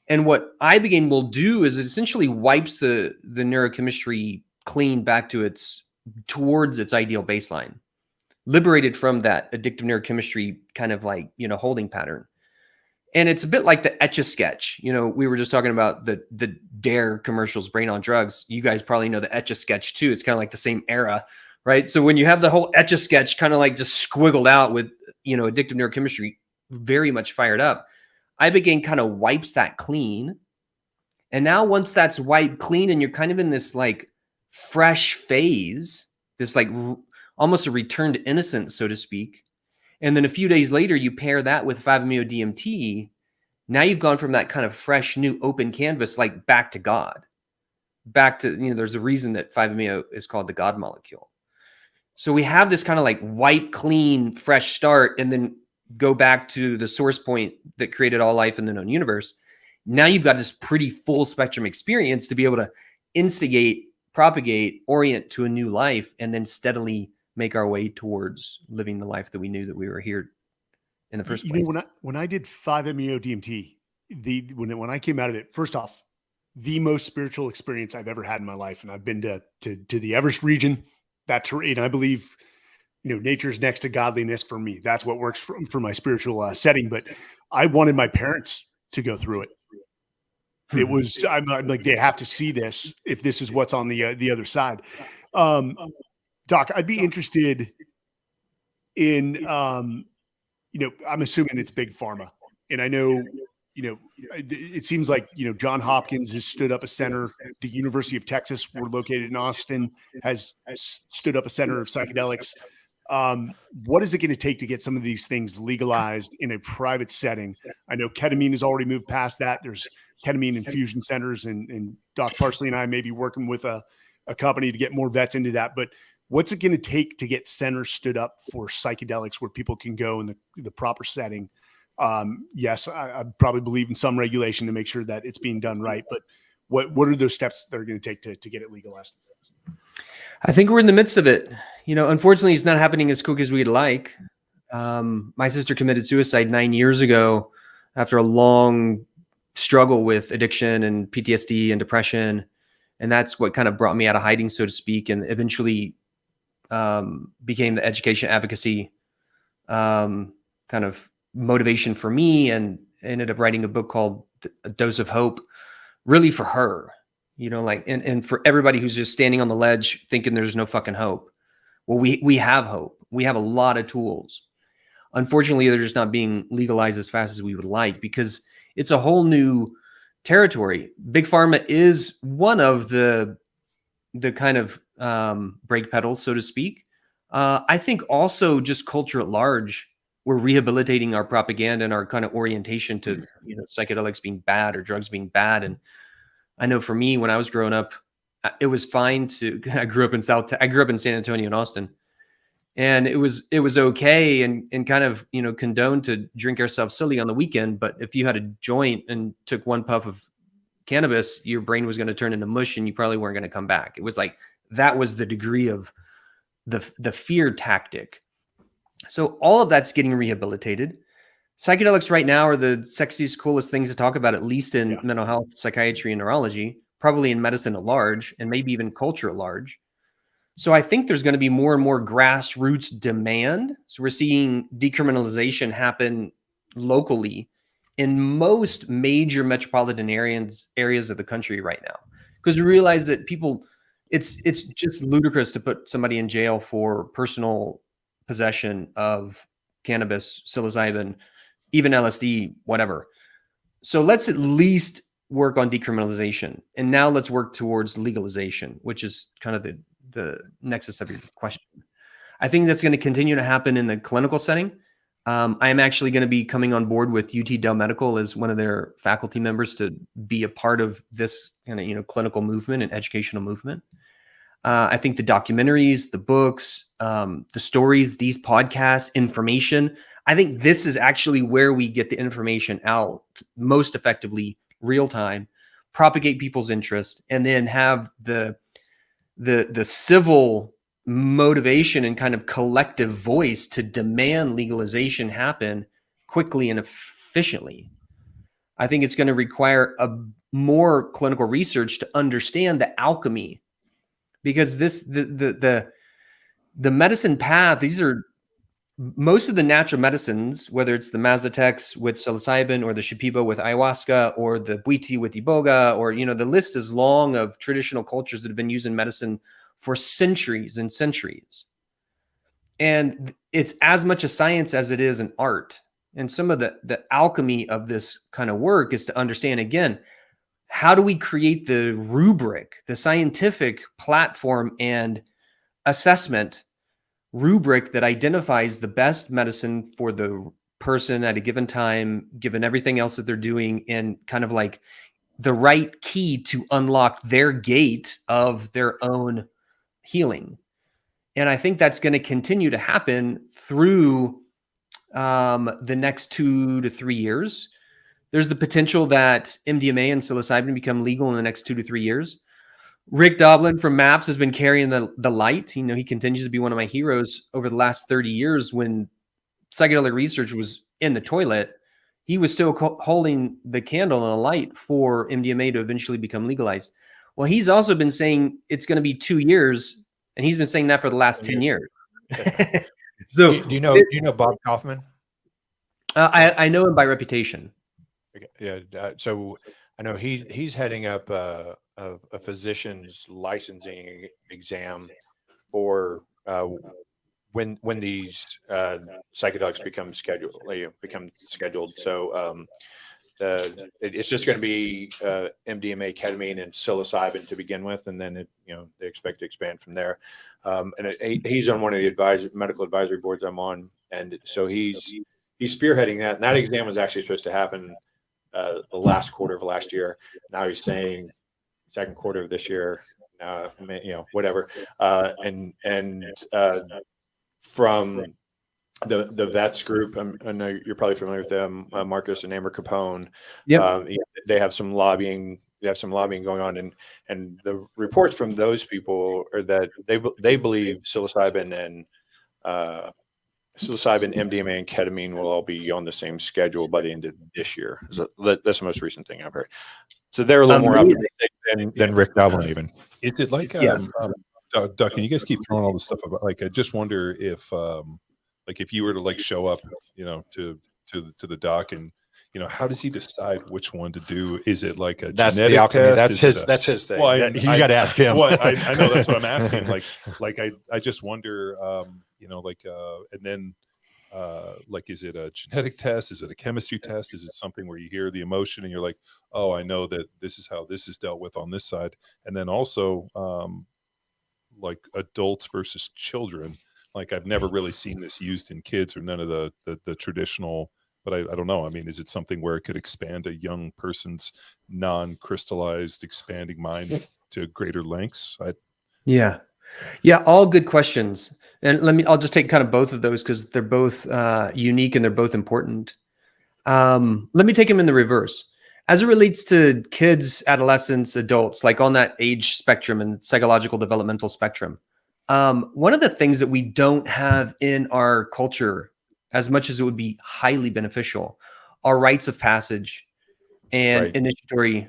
And what Ibogaine will do is it essentially wipes the neurochemistry clean back towards its ideal baseline, liberated from that addictive neurochemistry kind of like, holding pattern. And it's a bit like the Etch-a-Sketch. We were just talking about the Dare commercials, Brain on Drugs. You guys probably know the Etch-a-Sketch too. It's kind of like the same era, right? So when you have the whole Etch-a-Sketch kind of like just squiggled out with, addictive neurochemistry very much fired up, Ibogaine kind of wipes that clean. And now once that's wiped clean and you're kind of in this like fresh phase, this like almost a return to innocence, so to speak. And then a few days later, you pair that with 5-MeO DMT. Now you've gone from that kind of fresh, new, open canvas, like back to God. Back to, there's a reason that 5-MeO is called the God molecule. So we have this kind of like wipe clean, fresh start, and then go back to the source point that created all life in the known universe. Now you've got this pretty full spectrum experience to be able to instigate, propagate, orient to a new life, and then steadily make our way towards living the life that we knew that we were here in the first place. When I did 5-MeO DMT, when I came out of it, first off, the most spiritual experience I've ever had in my life, and I've been to the Everest region, that terrain. I believe, nature's next to godliness for me. That's what works for my spiritual setting. But I wanted my parents to go through it. It was, I'm like, they have to see this if this is what's on the other side. Doc, I'd be interested in, I'm assuming it's big pharma, and I know, it seems like, John Hopkins has stood up a center. The University of Texas, we're located in Austin, has stood up a center of psychedelics. What is it going to take to get some of these things legalized in a private setting? I know ketamine has already moved past that. There's ketamine infusion centers, and Doc Parsley and I may be working with a company to get more vets into that. But what's it going to take to get centers stood up for psychedelics where people can go in the proper setting? Yes, I probably believe in some regulation to make sure that it's being done right. But what are those steps that are going to take to get it legalized? I think we're in the midst of it. Unfortunately, it's not happening as quick as we'd like. My sister committed suicide 9 years ago after a long struggle with addiction and PTSD and depression. And that's what kind of brought me out of hiding, so to speak, and eventually became the education advocacy kind of motivation for me, and ended up writing a book called A Dose of Hope, really for her, and for everybody who's just standing on the ledge thinking there's no fucking hope. Well, we have hope. We have a lot of tools. Unfortunately, they're just not being legalized as fast as we would like, because it's a whole new territory. Big pharma is one of the kind of brake pedals, so to speak. I think also just culture at large, we're rehabilitating our propaganda and our kind of orientation to psychedelics being bad or drugs being bad. And I know for me, when I was growing up, it was fine to. I grew up in San Antonio and Austin, and it was okay and kind of condoned to drink ourselves silly on the weekend. But if you had a joint and took one puff of cannabis, your brain was going to turn into mush, and you probably weren't going to come back. It was like that was the degree of the fear tactic. So all of that's getting rehabilitated. Psychedelics right now are the sexiest, coolest things to talk about, at least in mental health, psychiatry, and neurology, probably in medicine at large, and maybe even culture at large. So I think there's going to be more and more grassroots demand. So we're seeing decriminalization happen locally in most major metropolitan areas of the country right now, because we realize that it's just ludicrous to put somebody in jail for personal possession of cannabis, psilocybin, even LSD, whatever. So let's at least work on decriminalization. And now let's work towards legalization, which is kind of the nexus of your question. I think that's going to continue to happen in the clinical setting. I am actually going to be coming on board with UT Dell Medical as one of their faculty members to be a part of this kind of clinical movement and educational movement. I think the documentaries, the books, the stories, these podcasts, information, I think this is actually where we get the information out most effectively, real time, propagate people's interest, and then have the civil motivation and kind of collective voice to demand legalization happen quickly and efficiently. I think it's going to require a more clinical research to understand the alchemy, because the medicine path, these are most of the natural medicines, whether it's the Mazatex with psilocybin or the Shipibo with ayahuasca or the Bwiti with iboga, or the list is long of traditional cultures that have been used in medicine for centuries and centuries. And it's as much a science as it is an art. And some of the alchemy of this kind of work is to understand, again, how do we create the rubric, the scientific platform and assessment rubric that identifies the best medicine for the person at a given time, given everything else that they're doing, and kind of like the right key to unlock their gate of their own healing. And I think that's going to continue to happen through the next 2 to 3 years. There's the potential that MDMA and psilocybin become legal in the next 2 to 3 years. Rick Doblin from MAPS has been carrying the light. You know, he continues to be one of my heroes over the last 30 years. When psychedelic research was in the toilet, he was still holding the candle and a light for MDMA to eventually become legalized. Well, he's also been saying it's going to be 2 years, and he's been saying that for the last 10 years. So do you know Bob Kaufman? I know him by reputation. Okay, yeah. So I know he's heading up a physician's licensing exam for when these psychedelics become scheduled. So it's just going to be MDMA, ketamine, and psilocybin to begin with, and then they expect to expand from there. And he's on one of the medical advisory boards I'm on, and so he's spearheading that. And that exam was actually supposed to happen the last quarter of last year. Now he's saying second quarter of this year. Whatever. And from the vets group, I know you're probably familiar with them, Marcus and Amber Capone. Yep. They have some lobbying. They have some lobbying going on, and the reports from those people are that they believe psilocybin, MDMA, and ketamine will all be on the same schedule by the end of this year. So that's the most recent thing I've heard. So they're a little more optimistic than Rick Doblin even. Is it like Doc, can you guys keep throwing all this stuff about, like, I just wonder if like if you were to like show up, to the doc, and how does he decide which one to do? Is it like a genetic test? That's his thing. Well, you got to ask him. Well, I know, that's what I'm asking. Like I just wonder, and then like, is it a genetic test? Is it a chemistry test? Is it something where you hear the emotion and you're like, oh, I know that this is how this is dealt with on this side? And then also like adults versus children. Like, I've never really seen this used in kids, or none of the traditional, but I don't know. I mean, is it something where it could expand a young person's non-crystallized expanding mind to greater lengths? Yeah, all good questions. And I'll just take kind of both of those because they're both unique and they're both important. Let me take them in the reverse. As it relates to kids, adolescents, adults, like on that age spectrum and psychological developmental spectrum, one of the things that we don't have in our culture, as much as it would be highly beneficial, are rites of passage and initiatory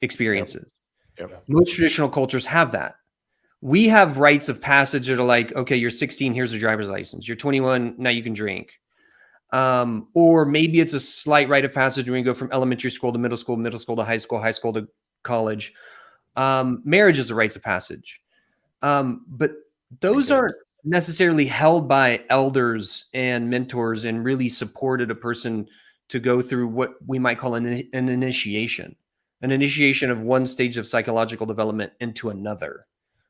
experiences. Yep. Most traditional cultures have that. We have rites of passage that are like, okay, you're 16, here's a driver's license. You're 21, now you can drink. Or maybe it's a slight rite of passage when you go from elementary school to middle school to high school to college. Marriage is a rites of passage. But those aren't necessarily held by elders and mentors and really supported a person to go through what we might call an initiation of one stage of psychological development into another,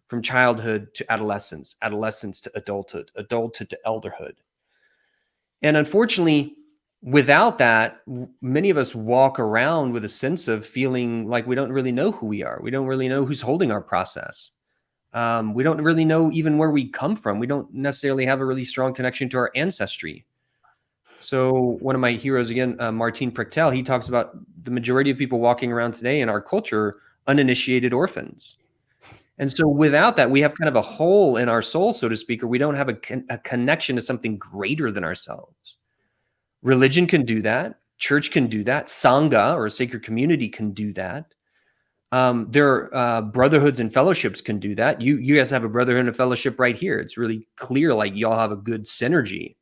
from childhood to adolescence, adolescence to adulthood, adulthood to elderhood. And unfortunately, without that, many of us walk around with a sense of feeling like we don't really know who we are. We don't really know who's holding our process. We don't really know even where we come from. We don't necessarily have a really strong connection to our ancestry. So one of my heroes, again, Martin Prechtel, he talks about the majority of people walking around today in our culture, uninitiated orphans. And so without that, we have kind of a hole in our soul, so to speak, or we don't have a connection to something greater than ourselves. Religion can do that. Church can do that. Sangha, or a sacred community, can do that. There are brotherhoods and fellowships can do that. You guys have a brotherhood and a fellowship right here. It's really clear, like y'all have a good synergy.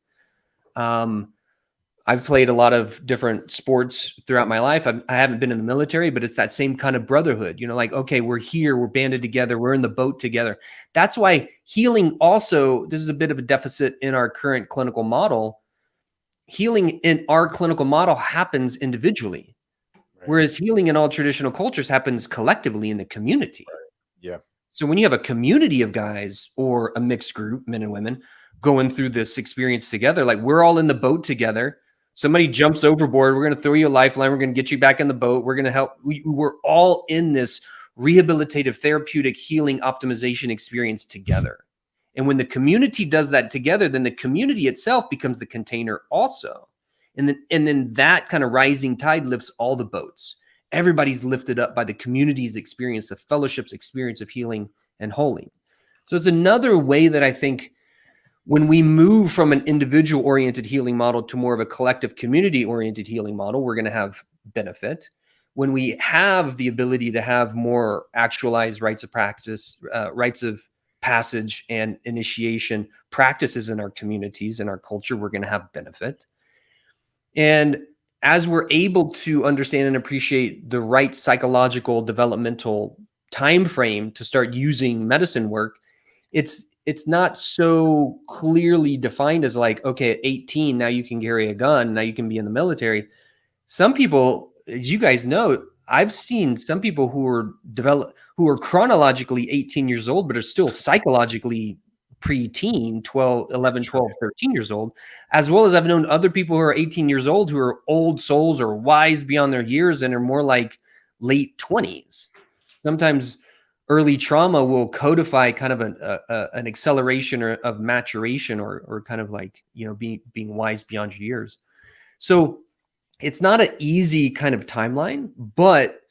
I've played a lot of different sports throughout my life. I haven't been in the military, but it's that same kind of brotherhood. Like, okay, we're here, we're banded together, we're in the boat together. That's why healing also, this is a bit of a deficit in our current clinical model. Healing in our clinical model happens individually. Whereas healing in all traditional cultures happens collectively in the community. Yeah. So when you have a community of guys or a mixed group, men and women, going through this experience together, like we're all in the boat together. Somebody jumps overboard, we're going to throw you a lifeline. We're going to get you back in the boat. We're going to help. We're all in this rehabilitative, therapeutic, healing, optimization experience together. And when the community does that together, then the community itself becomes the container also. And then that kind of rising tide lifts all the boats. Everybody's lifted up by the community's experience, the fellowship's experience of healing and holding. So it's another way that I think when we move from an individual-oriented healing model to more of a collective community-oriented healing model, we're going to have benefit. When we have the ability to have more actualized rites of practice, rites of passage and initiation practices in our communities and our culture, we're going to have benefit. And as we're able to understand and appreciate the right psychological developmental time frame to start using medicine work, it's not so clearly defined as like, okay, at 18, now you can carry a gun, now you can be in the military. Some people, as you guys know, I've seen some people who are chronologically 18 years old, but are still psychologically pre-teen, 11, 12, 13 years old, as well as I've known other people who are 18 years old who are old souls or wise beyond their years and are more like late 20s. Sometimes early trauma will codify kind of an acceleration of maturation or kind of like, being wise beyond your years. So it's not an easy kind of timeline, but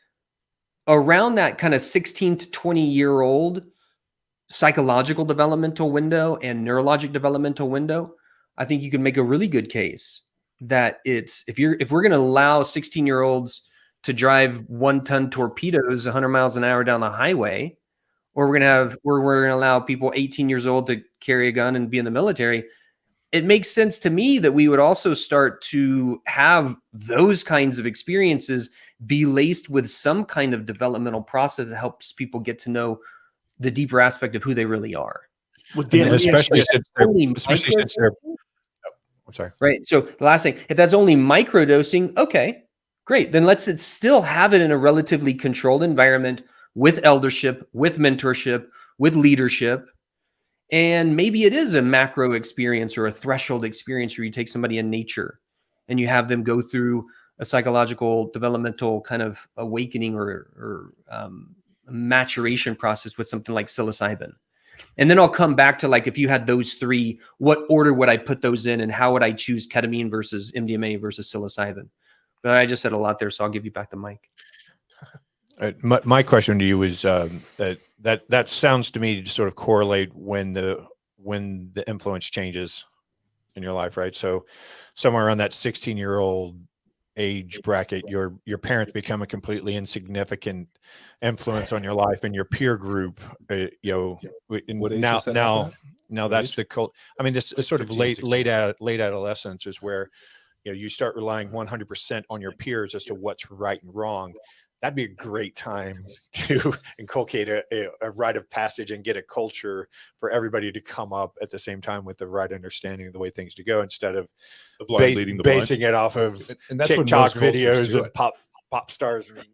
around that kind of 16 to 20-year-old psychological developmental window and neurologic developmental window, I think you can make a really good case that if we're going to allow 16-year-olds to drive 1-ton torpedoes 100 miles an hour down the highway, or we're going to allow people 18 years old to carry a gun and be in the military, it makes sense to me that we would also start to have those kinds of experiences be laced with some kind of developmental process that helps people get to know the deeper aspect of who they really are. Well, Dan, especially since they're I'm sorry. Right. So the last thing, if that's only microdosing, okay, great. Then let's still have it in a relatively controlled environment with eldership, with mentorship, with leadership. And maybe it is a macro experience or a threshold experience where you take somebody in nature and you have them go through a psychological developmental kind of awakening or maturation process with something like psilocybin. And then I'll come back to like, if you had those three, what order would I put those in and how would I choose ketamine versus MDMA versus psilocybin? But I just said a lot there, so I'll give you back the mic. My question to you is that sounds to me to sort of correlate when the influence changes in your life, right? So somewhere around that 16-year-old age bracket, your parents become a completely insignificant influence on your life and your peer group. Now that's the cult. I mean, it's sort of late adolescence is where you start relying 100% on your peers as to what's right and wrong. That'd be a great time to inculcate a rite of passage and get a culture for everybody to come up at the same time with the right understanding of the way things to go, instead of basing it off of and that's TikTok what videos and pop stars and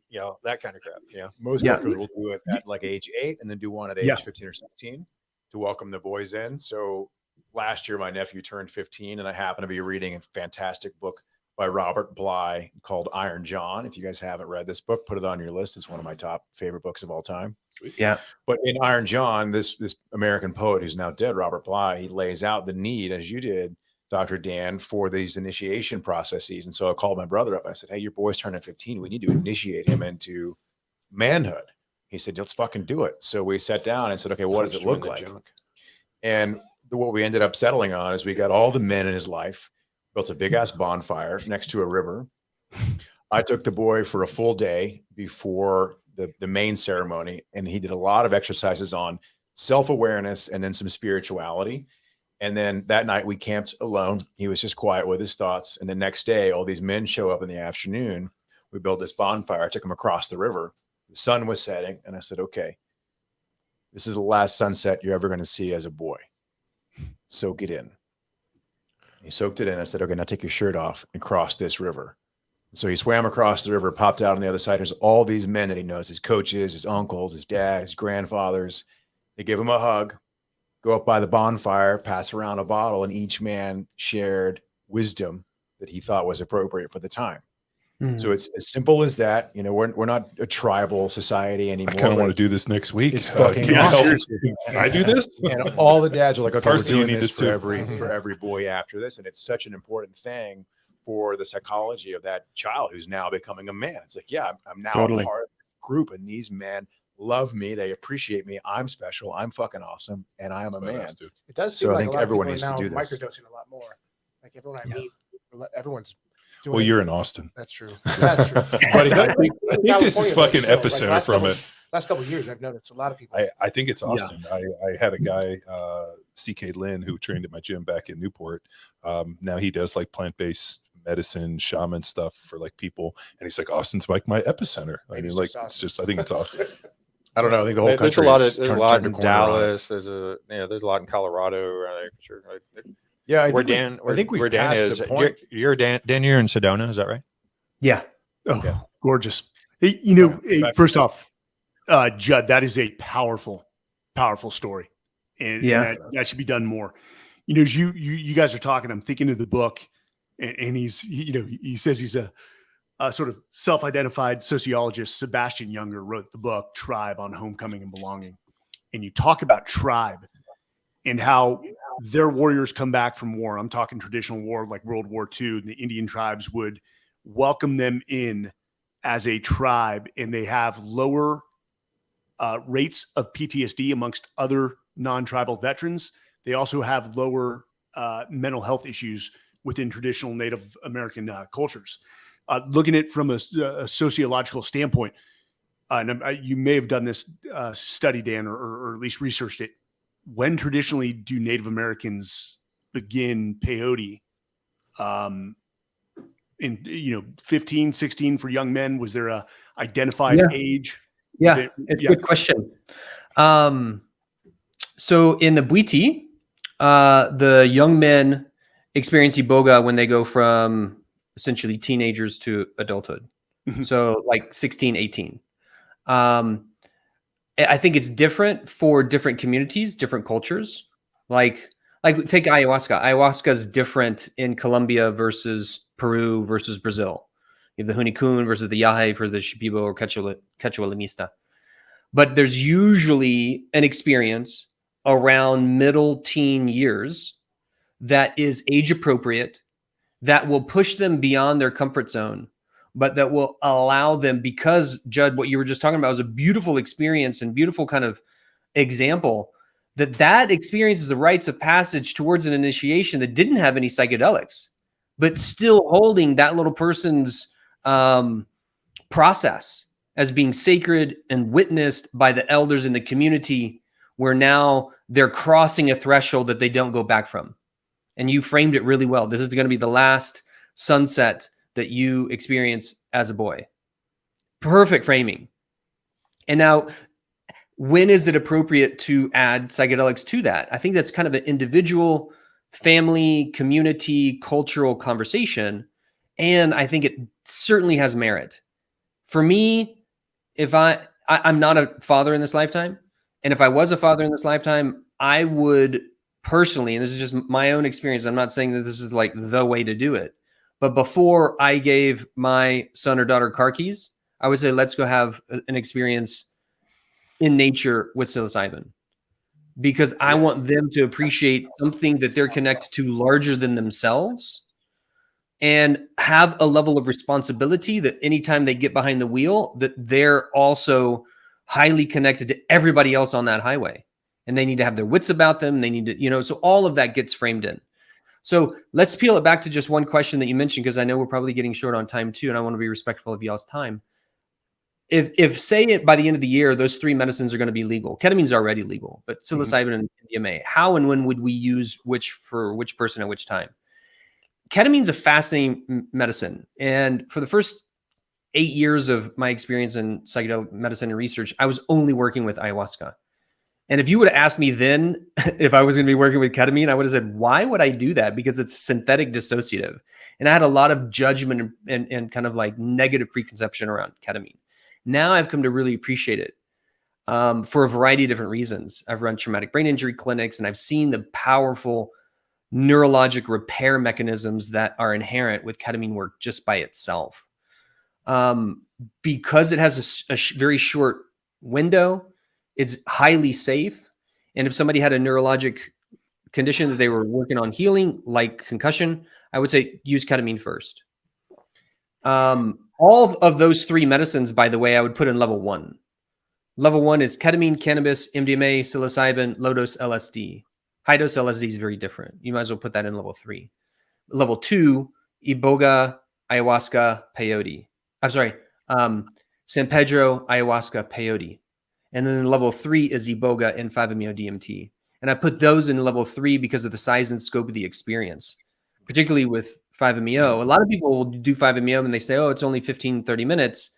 that kind of crap. Yeah, most cultures will do it at like age 8 and then do one at age 15 or 16 to welcome the boys in. So last year my nephew turned 15 and I happened to be reading a fantastic book by Robert Bly called Iron John. If you guys haven't read this book, put it on your list. It's one of my top favorite books of all time. Yeah. But in Iron John, this American poet who's now dead, Robert Bly, he lays out the need, as you did, Dr. Dan, for these initiation processes. And so I called my brother up. I said, hey, your boy's turning 15. We need to initiate him into manhood. He said, let's fucking do it. So we sat down and said, okay, what does it look like? And what we ended up settling on is we got all the men in his life, built a big ass bonfire next to a river. I took the boy for a full day before the main ceremony, and he did a lot of exercises on self-awareness and then some spirituality. And then that night we camped alone. He was just quiet with his thoughts. And the next day, all these men show up in the afternoon. We built this bonfire. I took him across the river. The sun was setting. And I said, okay, this is the last sunset you're ever going to see as a boy. Soak it in. He soaked it in. I said, okay, now take your shirt off and cross this river. So he swam across the river, popped out on the other side. There's all these men that he knows, his coaches, his uncles, his dad, his grandfathers. They give him a hug, go up by the bonfire, pass around a bottle, and each man shared wisdom that he thought was appropriate for the time. So it's as simple as that. You know, we're not a tribal society I anymore. kind of but want to do this next week. It's fucking can you awesome. help? Can I do this? And all the dads are like, okay, we're Parsley, you doing need this this for too. every boy after this. And it's such an important thing for the psychology of that child who's now becoming a man. It's like, yeah, I'm now Totally. a part of the group, and these men love me. They appreciate me. I'm special. I'm fucking awesome. And I am a man. Badass, dude. It does So seem I like think a lot everyone of needs people to are do now this. microdosing a lot more. Like everyone I meet, everyone's doing Well, it. you're in Austin. That's true. That's true. But I think this is California, fucking though, still, epicenter from it. Last couple of years, I've noticed a lot of people. I think it's Austin. I had a guy, CK Lynn, who trained at my gym back in Newport. Now he does like plant-based medicine, shaman stuff for like people. And he's like, Austin's like my epicenter. I Maybe mean, it's like, just it's Austin. just, I think it's Austin. I don't know. I think the whole There's a country lot is there's a turned lot a in corner on it. Dallas. There's a lot in Colorado around there for sure. Yeah, I Where think Dan, I think we've where Dan passed is. the point. You're Dan. Dan, you're in Sedona, is that right? Yeah. Oh, Yeah. gorgeous. Hey, you know, Yeah. hey, first off, Judd, that is a powerful, powerful story. And, Yeah. and that should be done more. You know, as you guys are talking, I'm thinking of the book, and he says he's a sort of self-identified sociologist. Sebastian Junger wrote the book Tribe on Homecoming and Belonging. And you talk about tribe and how their warriors come back from war. I'm talking traditional war like World War II. And the Indian tribes would welcome them in as a tribe, and they have lower rates of PTSD amongst other non-tribal veterans. They also have lower mental health issues within traditional Native American cultures. Looking at it from a sociological standpoint, and you may have done this study, Dan, or at least researched it. When traditionally do Native Americans begin peyote? In 15, 16 for young men? Was there a identified age? Yeah, it's a good question. So in the Bwiti, the young men experience iboga when they go from essentially teenagers to adulthood. Mhm. So like 16, 18. I think it's different for different communities, different cultures. Like take ayahuasca. Ayahuasca is different in Colombia versus Peru versus Brazil. You have the Hunicun versus the Yahe for the Shipibo or Quechua Lemista. But there's usually an experience around middle teen years that is age appropriate, that will push them beyond their comfort zone, but that will allow them, because Judd, what you were just talking about was a beautiful experience and beautiful kind of example, that experience is the rites of passage towards an initiation that didn't have any psychedelics, but still holding that little person's process as being sacred and witnessed by the elders in the community, where now they're crossing a threshold that they don't go back from. And you framed it really well. This is going to be the last sunset that you experience as a boy. Perfect framing. And now, when is it appropriate to add psychedelics to that? I think that's kind of an individual, family, community, cultural conversation. And I think it certainly has merit. For me, if I'm not a father in this lifetime, and if I was a father in this lifetime, I would personally, and this is just my own experience, I'm not saying that this is like the way to do it, but before I gave my son or daughter car keys, I would say, let's go have an experience in nature with psilocybin, because I want them to appreciate something that they're connected to larger than themselves, and have a level of responsibility that anytime they get behind the wheel, that they're also highly connected to everybody else on that highway. And they need to have their wits about them. They need to, so all of that gets framed in. So let's peel it back to just one question that you mentioned, because I know we're probably getting short on time too, and I want to be respectful of y'all's time. If say it by the end of the year, those three medicines are going to be legal. Ketamine's already legal, but psilocybin and MDMA, how and when would we use which for which person at which time? Ketamine's a fascinating medicine. And for the first 8 years of my experience in psychedelic medicine and research, I was only working with ayahuasca. And if you would have asked me then if I was going to be working with ketamine, I would have said, why would I do that? Because it's synthetic dissociative. And I had a lot of judgment and kind of like negative preconception around ketamine. Now I've come to really appreciate it for a variety of different reasons. I've run traumatic brain injury clinics, and I've seen the powerful neurologic repair mechanisms that are inherent with ketamine work just by itself. because it has a very short window, it's highly safe. And if somebody had a neurologic condition that they were working on healing, like concussion, I would say use ketamine first. All of those three medicines, by the way, I would put in level 1. Level 1 is ketamine, cannabis, MDMA, psilocybin, low dose LSD. High dose LSD is very different. You might as well put that in level 3. Level 2, iboga, ayahuasca, peyote. I'm sorry, San Pedro, ayahuasca, peyote. And then level 3 is iboga and 5-MeO-DMT. And I put those in level 3 because of the size and scope of the experience, particularly with 5-MeO. A lot of people will do 5-MeO and they say, oh, it's only 15, 30 minutes.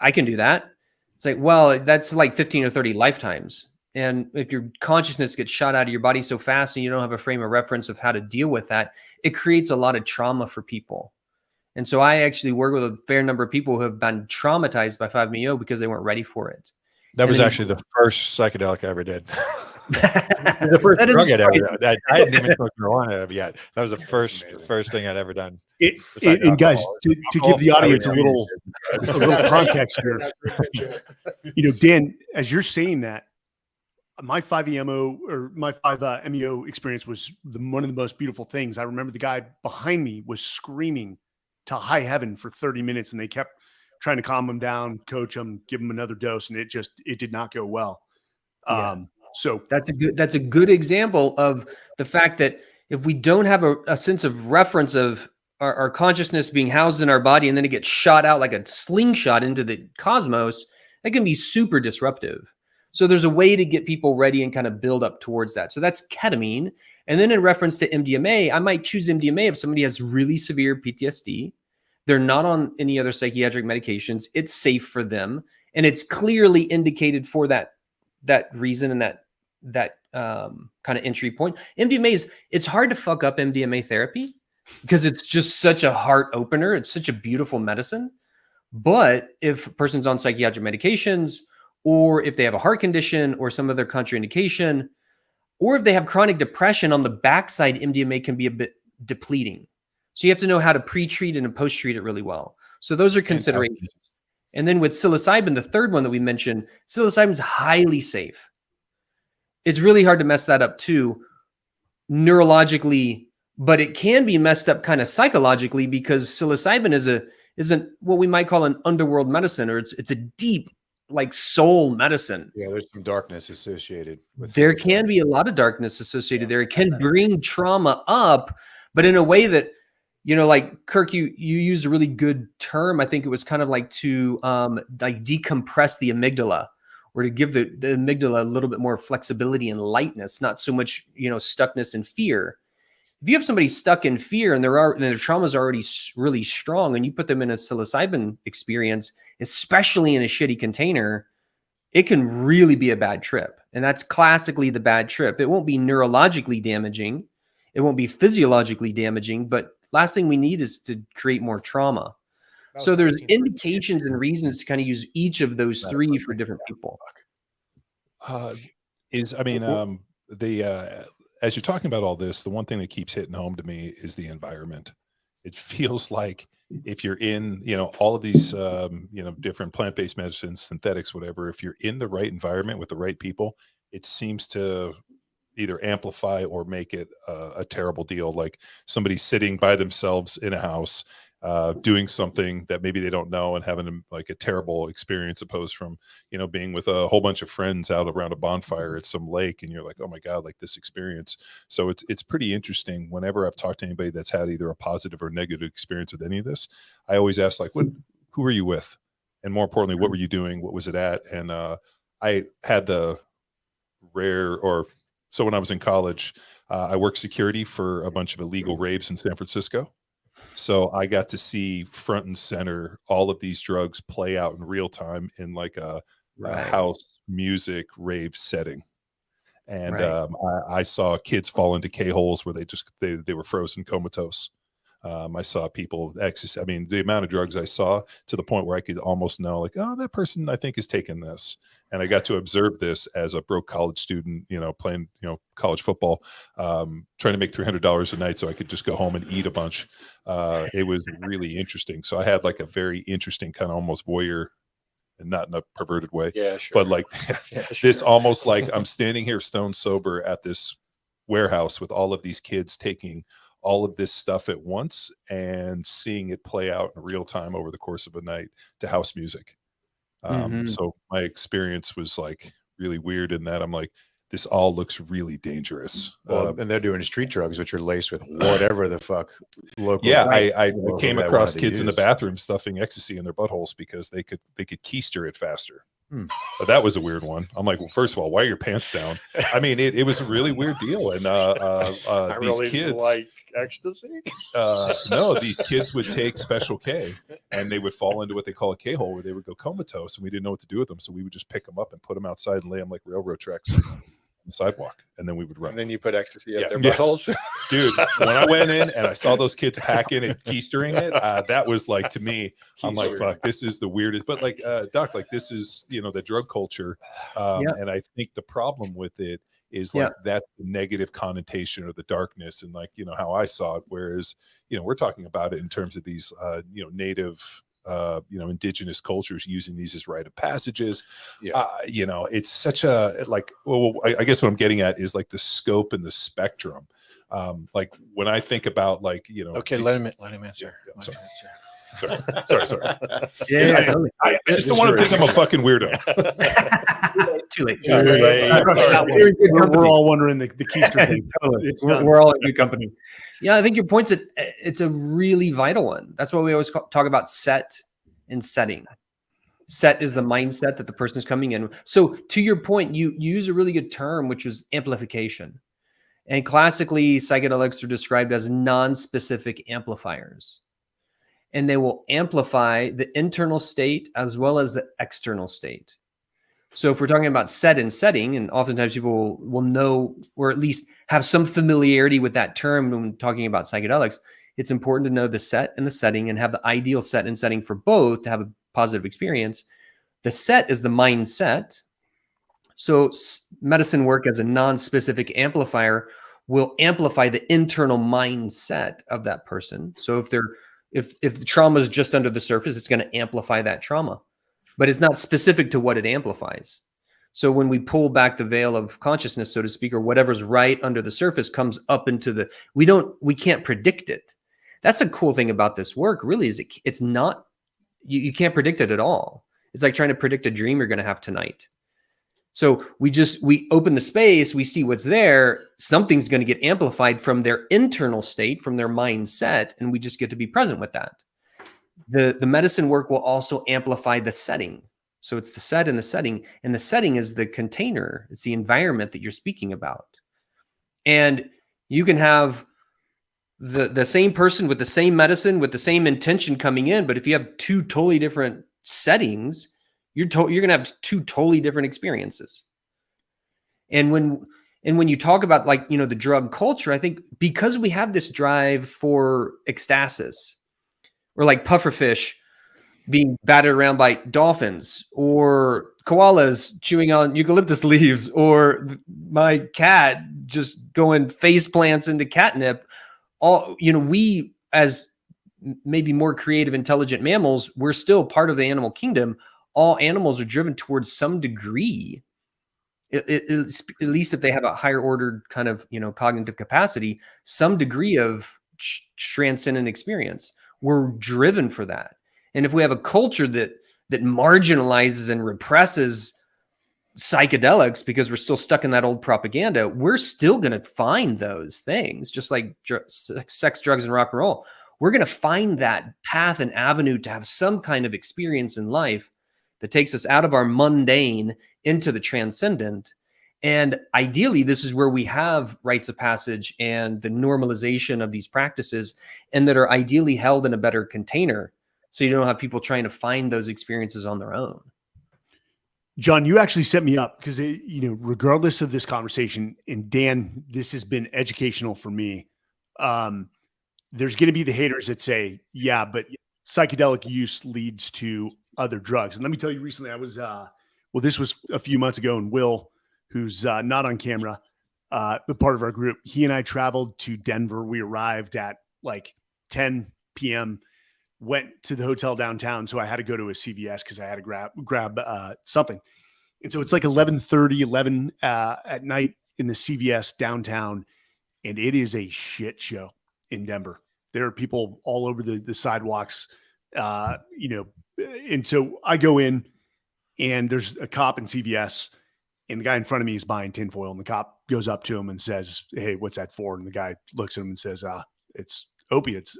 I can do that. It's like, well, that's like 15 or 30 lifetimes. And if your consciousness gets shot out of your body so fast and you don't have a frame of reference of how to deal with that, it creates a lot of trauma for people. And so I actually work with a fair number of people who have been traumatized by 5-MeO because they weren't ready for it. That was actually the first psychedelic I ever did. The first drug I'd ever done. I hadn't even smoked marijuana yet. That was the first thing I'd ever done. And guys, to give the audience a little context here, Dan, as you're saying that, my 5-MeO or my 5-MeO experience was one of the most beautiful things. I remember the guy behind me was screaming to high heaven for 30 minutes, and they kept trying to calm him down, coach him, give him another dose, and it did not go well. So that's a good example of the fact that if we don't have a sense of reference of our consciousness being housed in our body, and then it gets shot out like a slingshot into the cosmos, that can be super disruptive. So there's a way to get people ready and kind of build up towards that. So that's ketamine. And then in reference to MDMA, I might choose MDMA if somebody has really severe PTSD. They're not on any other psychiatric medications. It's safe for them. And it's clearly indicated for that reason and that kind of entry point. MDMA it's hard to fuck up MDMA therapy because it's just such a heart opener. It's such a beautiful medicine. But if a person's on psychiatric medications, or if they have a heart condition or some other contraindication, or if they have chronic depression on the backside, MDMA can be a bit depleting. So you have to know how to pre-treat it and post-treat it really well. So those are considerations. And then with psilocybin, the third one that we mentioned, psilocybin is highly safe. It's really hard to mess that up too, neurologically, but it can be messed up kind of psychologically because psilocybin isn't what we might call an underworld medicine, or it's a deep, like soul medicine. Yeah, there's some darkness associated with there can be a lot of darkness associated there. It can bring trauma up, but in a way that, like Kirk, you used a really good term. I think it was kind of like to like decompress the amygdala, or to give the amygdala a little bit more flexibility and lightness, not so much, stuckness and fear. If you have somebody stuck in fear and their trauma is already really strong, and you put them in a psilocybin experience, especially in a shitty container, it can really be a bad trip. And that's classically the bad trip. It won't be neurologically damaging. It won't be physiologically damaging, but last thing we need is to create more trauma. So there's indications and reasons to kind of use each of those three for different people. As you're talking about all this, the one thing that keeps hitting home to me is the environment. It feels like if you're in, all of these, different plant-based medicines, synthetics, whatever, if you're in the right environment with the right people, it seems to either amplify or make it a terrible deal. Like somebody sitting by themselves in a house, doing something that maybe they don't know and having like a terrible experience, opposed from, being with a whole bunch of friends out around a bonfire at some lake, and you're like, oh my God, like this experience. So it's pretty interesting. Whenever I've talked to anybody that's had either a positive or negative experience with any of this, I always ask, like, who are you with? And more importantly, what were you doing? What was it at? And I had the so when I was in college, I worked security for a bunch of illegal raves in San Francisco. So I got to see front and center all of these drugs play out in real time in like a house music rave setting. And I saw kids fall into K-holes where they were frozen comatose. I saw people ecstasy. I mean, the amount of drugs I saw, to the point where I could almost know, like, oh, that person I think is taking this. And I got to observe this as a broke college student, playing, college football, trying to make $300 a night so I could just go home and eat a bunch. It was really interesting. So I had like a very interesting kind of almost voyeur, and not in a perverted way, but like this almost like I'm standing here stone sober at this warehouse with all of these kids taking all of this stuff at once and seeing it play out in real time over the course of a night to house music. So my experience was like really weird in that I'm like, this all looks really dangerous. Well, and they're doing street drugs, which are laced with whatever the fuck local. Yeah, I came across kids in the bathroom stuffing ecstasy in their buttholes because they could keister it faster. But that was a weird one. I'm like, well, first of all, why are your pants down? I mean, it was a really weird deal. And these kids like ecstasy. No, these kids would take Special K and they would fall into what they call a K hole, where they would go comatose, and we didn't know what to do with them. So we would just pick them up and put them outside and lay them like railroad tracks on the sidewalk, and then we would run. And then you put ecstasy at their buttholes. Dude, when I went in and I saw those kids packing and keistering it, that was like, to me, I'm like, fuck, this is the weirdest. But like, Doc, like, this is, the drug culture. And I think the problem with it is like, that's the negative connotation or the darkness, and like, how I saw it. Whereas, we're talking about it in terms of these, native, indigenous cultures using these as rite of passages. It's such a, like, I guess what I'm getting at is like the scope and the spectrum. Like when I think about like, okay, let him answer. Sorry. I just don't want to think I'm a fucking weirdo. Too late. We're all wondering the keister thing. Totally. We're all in good company. Yeah, I think your point's it's a really vital one. That's why we always talk about set and setting. Set is the mindset that the person is coming in. So to your point, you use a really good term, which was amplification. And classically, psychedelics are described as non-specific amplifiers. And they will amplify the internal state as well as the external state. So if we're talking about set and setting, and oftentimes people will know, or at least have some familiarity with that term when talking about psychedelics, it's important to know the set and the setting and have the ideal set and setting for both to have a positive experience. The set is the mindset. So medicine work as a non-specific amplifier will amplify the internal mindset of that person. So if the trauma is just under the surface, it's going to amplify that trauma, but it's not specific to what it amplifies. So when we pull back the veil of consciousness, so to speak, or whatever's right under the surface comes up into we can't predict it. That's a cool thing about this work, really, is it's not, you can't predict it at all. It's like trying to predict a dream you're going to have tonight. So we open the space, we see what's there, something's going to get amplified from their internal state, from their mindset, and we just get to be present with that. The medicine work will also amplify the setting. So it's the set and the setting is the container. It's the environment that you're speaking about. And you can have the same person with the same medicine, with the same intention coming in, but if you have two totally different settings, you're going to have two totally different experiences. And when you talk about the drug culture, I think because we have this drive for ecstasis, or like pufferfish being battered around by dolphins, or koalas chewing on eucalyptus leaves, or my cat just going face plants into catnip, we as maybe more creative, intelligent mammals, we're still part of the animal kingdom. All animals are driven towards some degree, at least if they have a higher ordered kind of, cognitive capacity, some degree of transcendent experience. We're driven for that. And if we have a culture that marginalizes and represses psychedelics because we're still stuck in that old propaganda, we're still going to find those things, just like sex, drugs, and rock and roll. We're going to find that path and avenue to have some kind of experience in life that takes us out of our mundane into the transcendent. And ideally, this is where we have rites of passage and the normalization of these practices, and that are ideally held in a better container, so you don't have people trying to find those experiences on their own. John, you actually set me up because, regardless of this conversation, and Dan, this has been educational for me. there's going to be the haters that say, yeah, but psychedelic use leads to other drugs. And let me tell you, recently I was, this was a few months ago, and Will, who's not on camera, but part of our group, he and I traveled to Denver. We arrived at like 10 p.m., went to the hotel downtown. So I had to go to a CVS because I had to grab something. And so it's like 11:30, 11 at night in the CVS downtown. And it is a shit show in Denver. There are people all over the sidewalks, and so I go in, and there's a cop in CVS, and the guy in front of me is buying tinfoil, and the cop goes up to him and says, "Hey, what's that for?" And the guy looks at him and says, "It's opiates."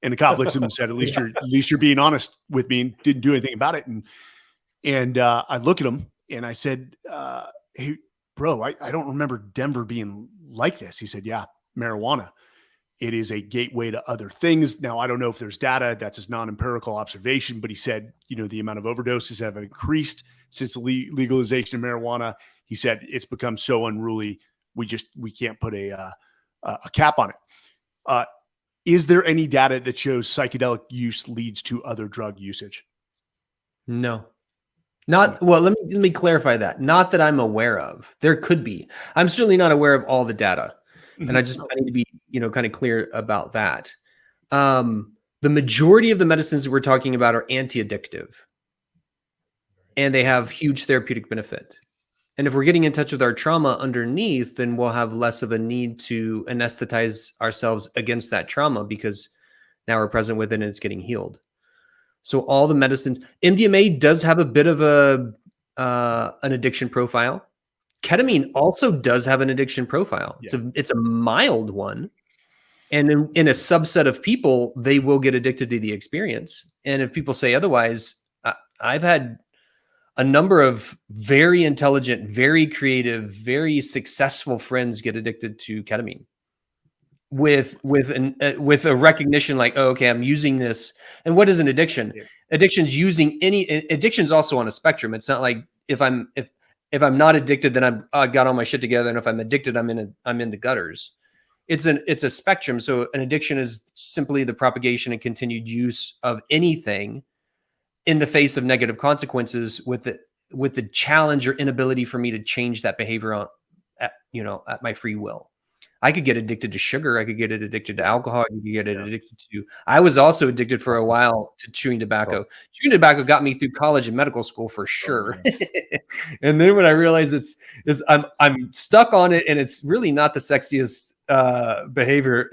And the cop looks at him and said, at least you're being honest with me, and didn't do anything about it. And I look at him and I said, "Hey, bro, I don't remember Denver being like this." He said, "Yeah, marijuana. It is a gateway to other things." Now, I don't know if there's data, that's his non-empirical observation, but he said, the amount of overdoses have increased since the legalization of marijuana. He said it's become so unruly, we can't put a cap on it. Is there any data that shows psychedelic use leads to other drug usage? No. Not well. Let me clarify that. Not that I'm aware of. There could be. I'm certainly not aware of all the data, and I need to be kind of clear about that. The majority of the medicines that we're talking about are anti-addictive, and they have huge therapeutic benefit. And if we're getting in touch with our trauma underneath, then we'll have less of a need to anesthetize ourselves against that trauma because now we're present with it and it's getting healed. So all the medicines, MDMA does have a bit of an addiction profile. Ketamine also does have an addiction profile. Yeah. It's a mild one. And in a subset of people, they will get addicted to the experience. And if people say otherwise, I've had a number of very intelligent, very creative, very successful friends get addicted to ketamine with a recognition like, oh, okay, I'm using this. And what is an addiction? Yeah. Addiction's addiction's also on a spectrum. It's not like if I'm not addicted, then I got all my shit together. And if I'm addicted, I'm in the gutters. It's a spectrum. So an addiction is simply the propagation and continued use of anything in the face of negative consequences with the challenge or inability for me to change that behavior at my free will. I could get addicted to sugar. I could get addicted to alcohol. I could get addicted to, I was also addicted for a while to chewing tobacco. Chewing tobacco got me through college and medical school for sure. And then when I realized I'm stuck on it and it's really not the sexiest behavior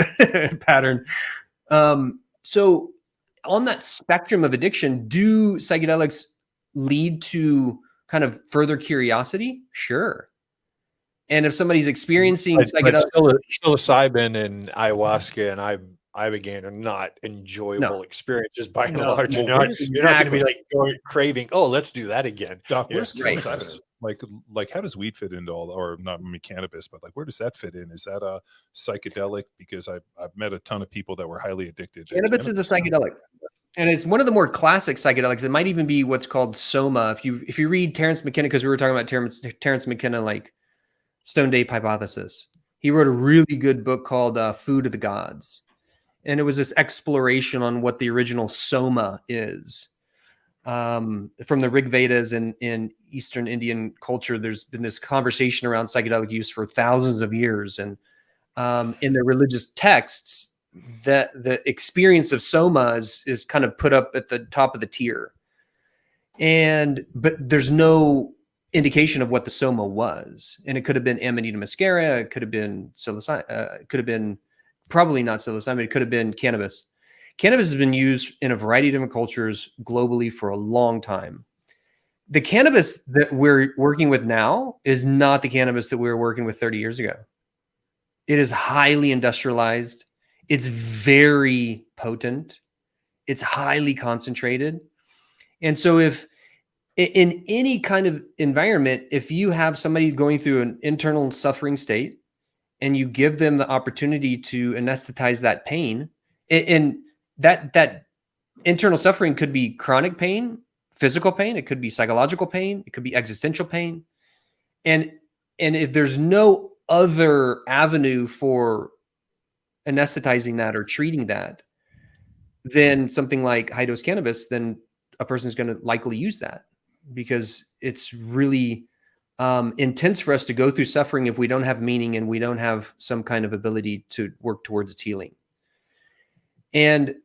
pattern. So on that spectrum of addiction, do psychedelics lead to kind of further curiosity? Sure. And if somebody's experiencing psychedelics, psilocybin and ayahuasca and ibogaine are not enjoyable experiences by and large. You're not going to be like craving, oh, let's do that again. Doc, where's psilocybin? Like how does weed fit into all, or not cannabis, but like where does that fit in? Is that a psychedelic? Because I've met a ton of people that were highly addicted. Cannabis is a psychedelic. And it's one of the more classic psychedelics. It might even be what's called soma. If you read Terence McKenna, because we were talking about Terence McKenna, like Stoned Ape Hypothesis, he wrote a really good book called Food of the Gods. And it was this exploration on what the original soma is. From the Rig Vedas in Eastern Indian culture, there's been this conversation around psychedelic use for thousands of years. And in the religious texts, that the experience of soma is kind of put up at the top of the tier. But there's no indication of what the soma was. And it could have been Amanita muscaria, it could have been psilocybin, it could have been probably not psilocybin, it could have been cannabis. Cannabis has been used in a variety of different cultures globally for a long time. The cannabis that we're working with now is not the cannabis that we were working with 30 years ago. It is highly industrialized. It's very potent. It's highly concentrated. And so if in any kind of environment, if you have somebody going through an internal suffering state and you give them the opportunity to anesthetize that pain, and that internal suffering could be chronic pain, physical pain, it could be psychological pain, it could be existential pain. And if there's no other avenue for anesthetizing that or treating that, then something like high dose cannabis, then a person's going to likely use that because it's really intense for us to go through suffering if we don't have meaning and we don't have some kind of ability to work towards its healing. And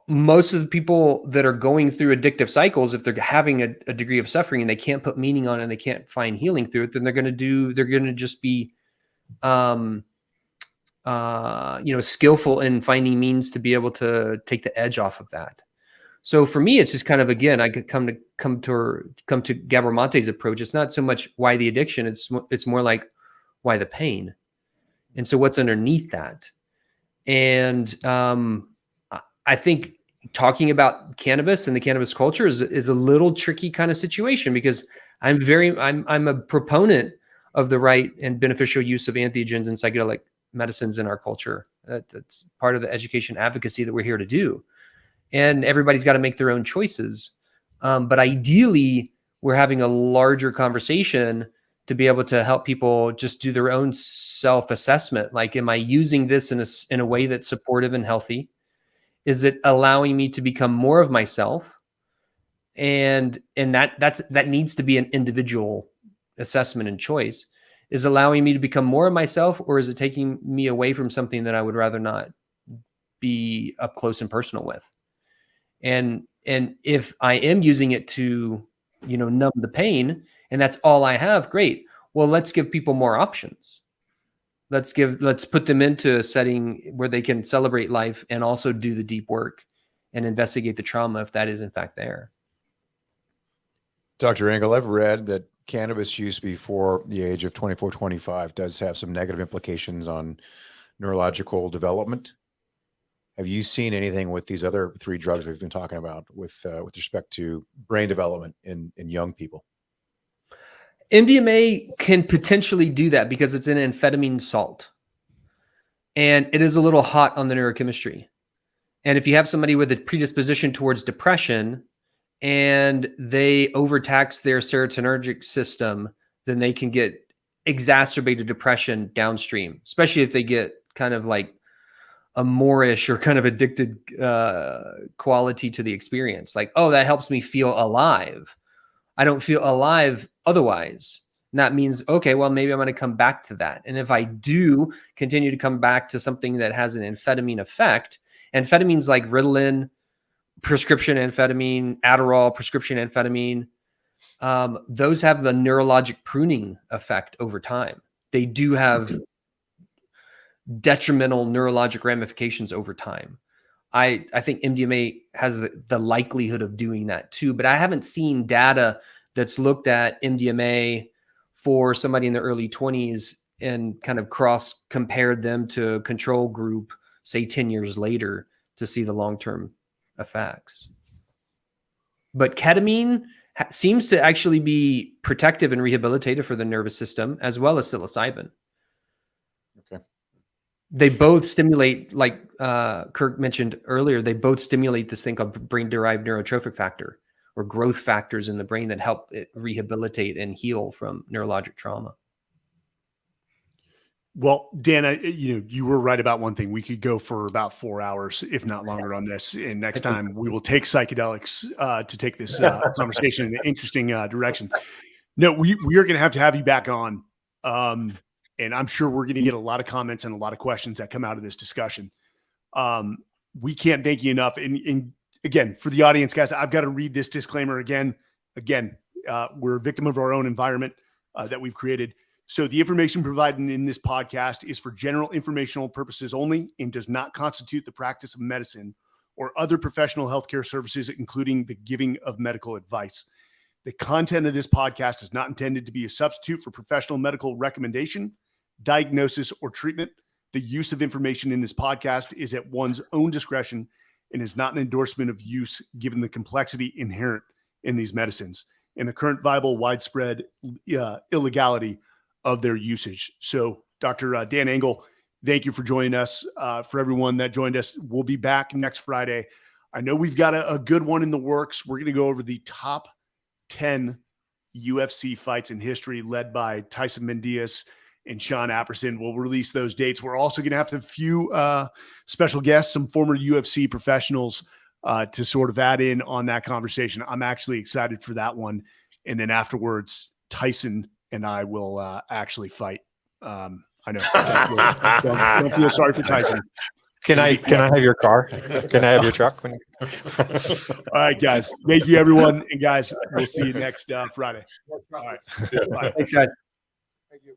most of the people that are going through addictive cycles, if they're having a degree of suffering and they can't put meaning on it and they can't find healing through it, then they're going to just be, skillful in finding means to be able to take the edge off of that. So for me, it's just kind of, again, I could come to Gabor Mate's approach. It's not so much why the addiction. It's more like why the pain. And so what's underneath that? And I think talking about cannabis and the cannabis culture is a little tricky kind of situation because I'm a proponent of the right and beneficial use of entheogens and psychedelic medicines in our culture. That's part of the education advocacy that we're here to do. And everybody's got to make their own choices. But ideally, we're having a larger conversation to be able to help people just do their own self-assessment. Like, am I using this in a way that's supportive and healthy? Is it allowing me to become more of myself? And that needs to be an individual assessment and choice. Is allowing me to become more of myself, or is it taking me away from something that I would rather not be up close and personal with? And if I am using it to, numb the pain, and that's all I have, great. Well, let's give people more options. Let's put them into a setting where they can celebrate life and also do the deep work and investigate the trauma if that is in fact there. Dr. Engle, I've read that cannabis use before the age of 24, 25 does have some negative implications on neurological development. Have you seen anything with these other three drugs we've been talking about with respect to brain development in young people? MDMA can potentially do that because it's an amphetamine salt. And it is a little hot on the neurochemistry. And if you have somebody with a predisposition towards depression and they overtax their serotonergic system, then they can get exacerbated depression downstream, especially if they get kind of like a moreish or kind of addicted quality to the experience. Like, oh, that helps me feel alive. I don't feel alive otherwise. And that means, okay, well, maybe I'm going to come back to that. And if I do continue to come back to something that has an amphetamine effect, amphetamines like Ritalin, prescription amphetamine, Adderall, prescription amphetamine, those have the neurologic pruning effect over time. They do have detrimental neurologic ramifications over time. I think MDMA has the likelihood of doing that too, but I haven't seen data that's looked at MDMA for somebody in their early 20s and kind of cross compared them to a control group, say 10 years later, to see the long-term effects. But ketamine seems to actually be protective and rehabilitative for the nervous system, as well as psilocybin. Okay. They both stimulate, like Kirk mentioned earlier, they both stimulate this thing called brain-derived neurotrophic factor, or growth factors in the brain that help it rehabilitate and heal from neurologic trauma. Well, Dan, you were right about one thing. We could go for about 4 hours, if not longer, on this. And next time we will take psychedelics to take this conversation in an interesting direction. No, we are going to have you back on. And I'm sure we're going to get a lot of comments and a lot of questions that come out of this discussion. We can't thank you enough. And again, for the audience, guys, I've got to read this disclaimer again. We're a victim of our own environment that we've created. So the information provided in this podcast is for general informational purposes only and does not constitute the practice of medicine or other professional healthcare services, including the giving of medical advice. The content of this podcast is not intended to be a substitute for professional medical recommendation, diagnosis, or treatment. The use of information in this podcast is at one's own discretion and is not an endorsement of use given the complexity inherent in these medicines and the current viable widespread illegality of their usage. So Dr. Dan Engle, thank you for joining us. For everyone that joined us, we'll be back next Friday. I know we've got a good one in the works. We're going to go over the top 10 UFC fights in history led by Tyson Mendias and Sean Apperson. We'll release those dates. We're also going to have a few special guests, some former UFC professionals to sort of add in on that conversation. I'm actually excited for that one. And then afterwards, Tyson and I will actually fight. I know. Don't feel sorry for Tyson. Can I have your car? Can I have your truck? All right, guys. Thank you, everyone. And guys, we'll see you next Friday. All right. Bye. Thanks, guys. Thank you.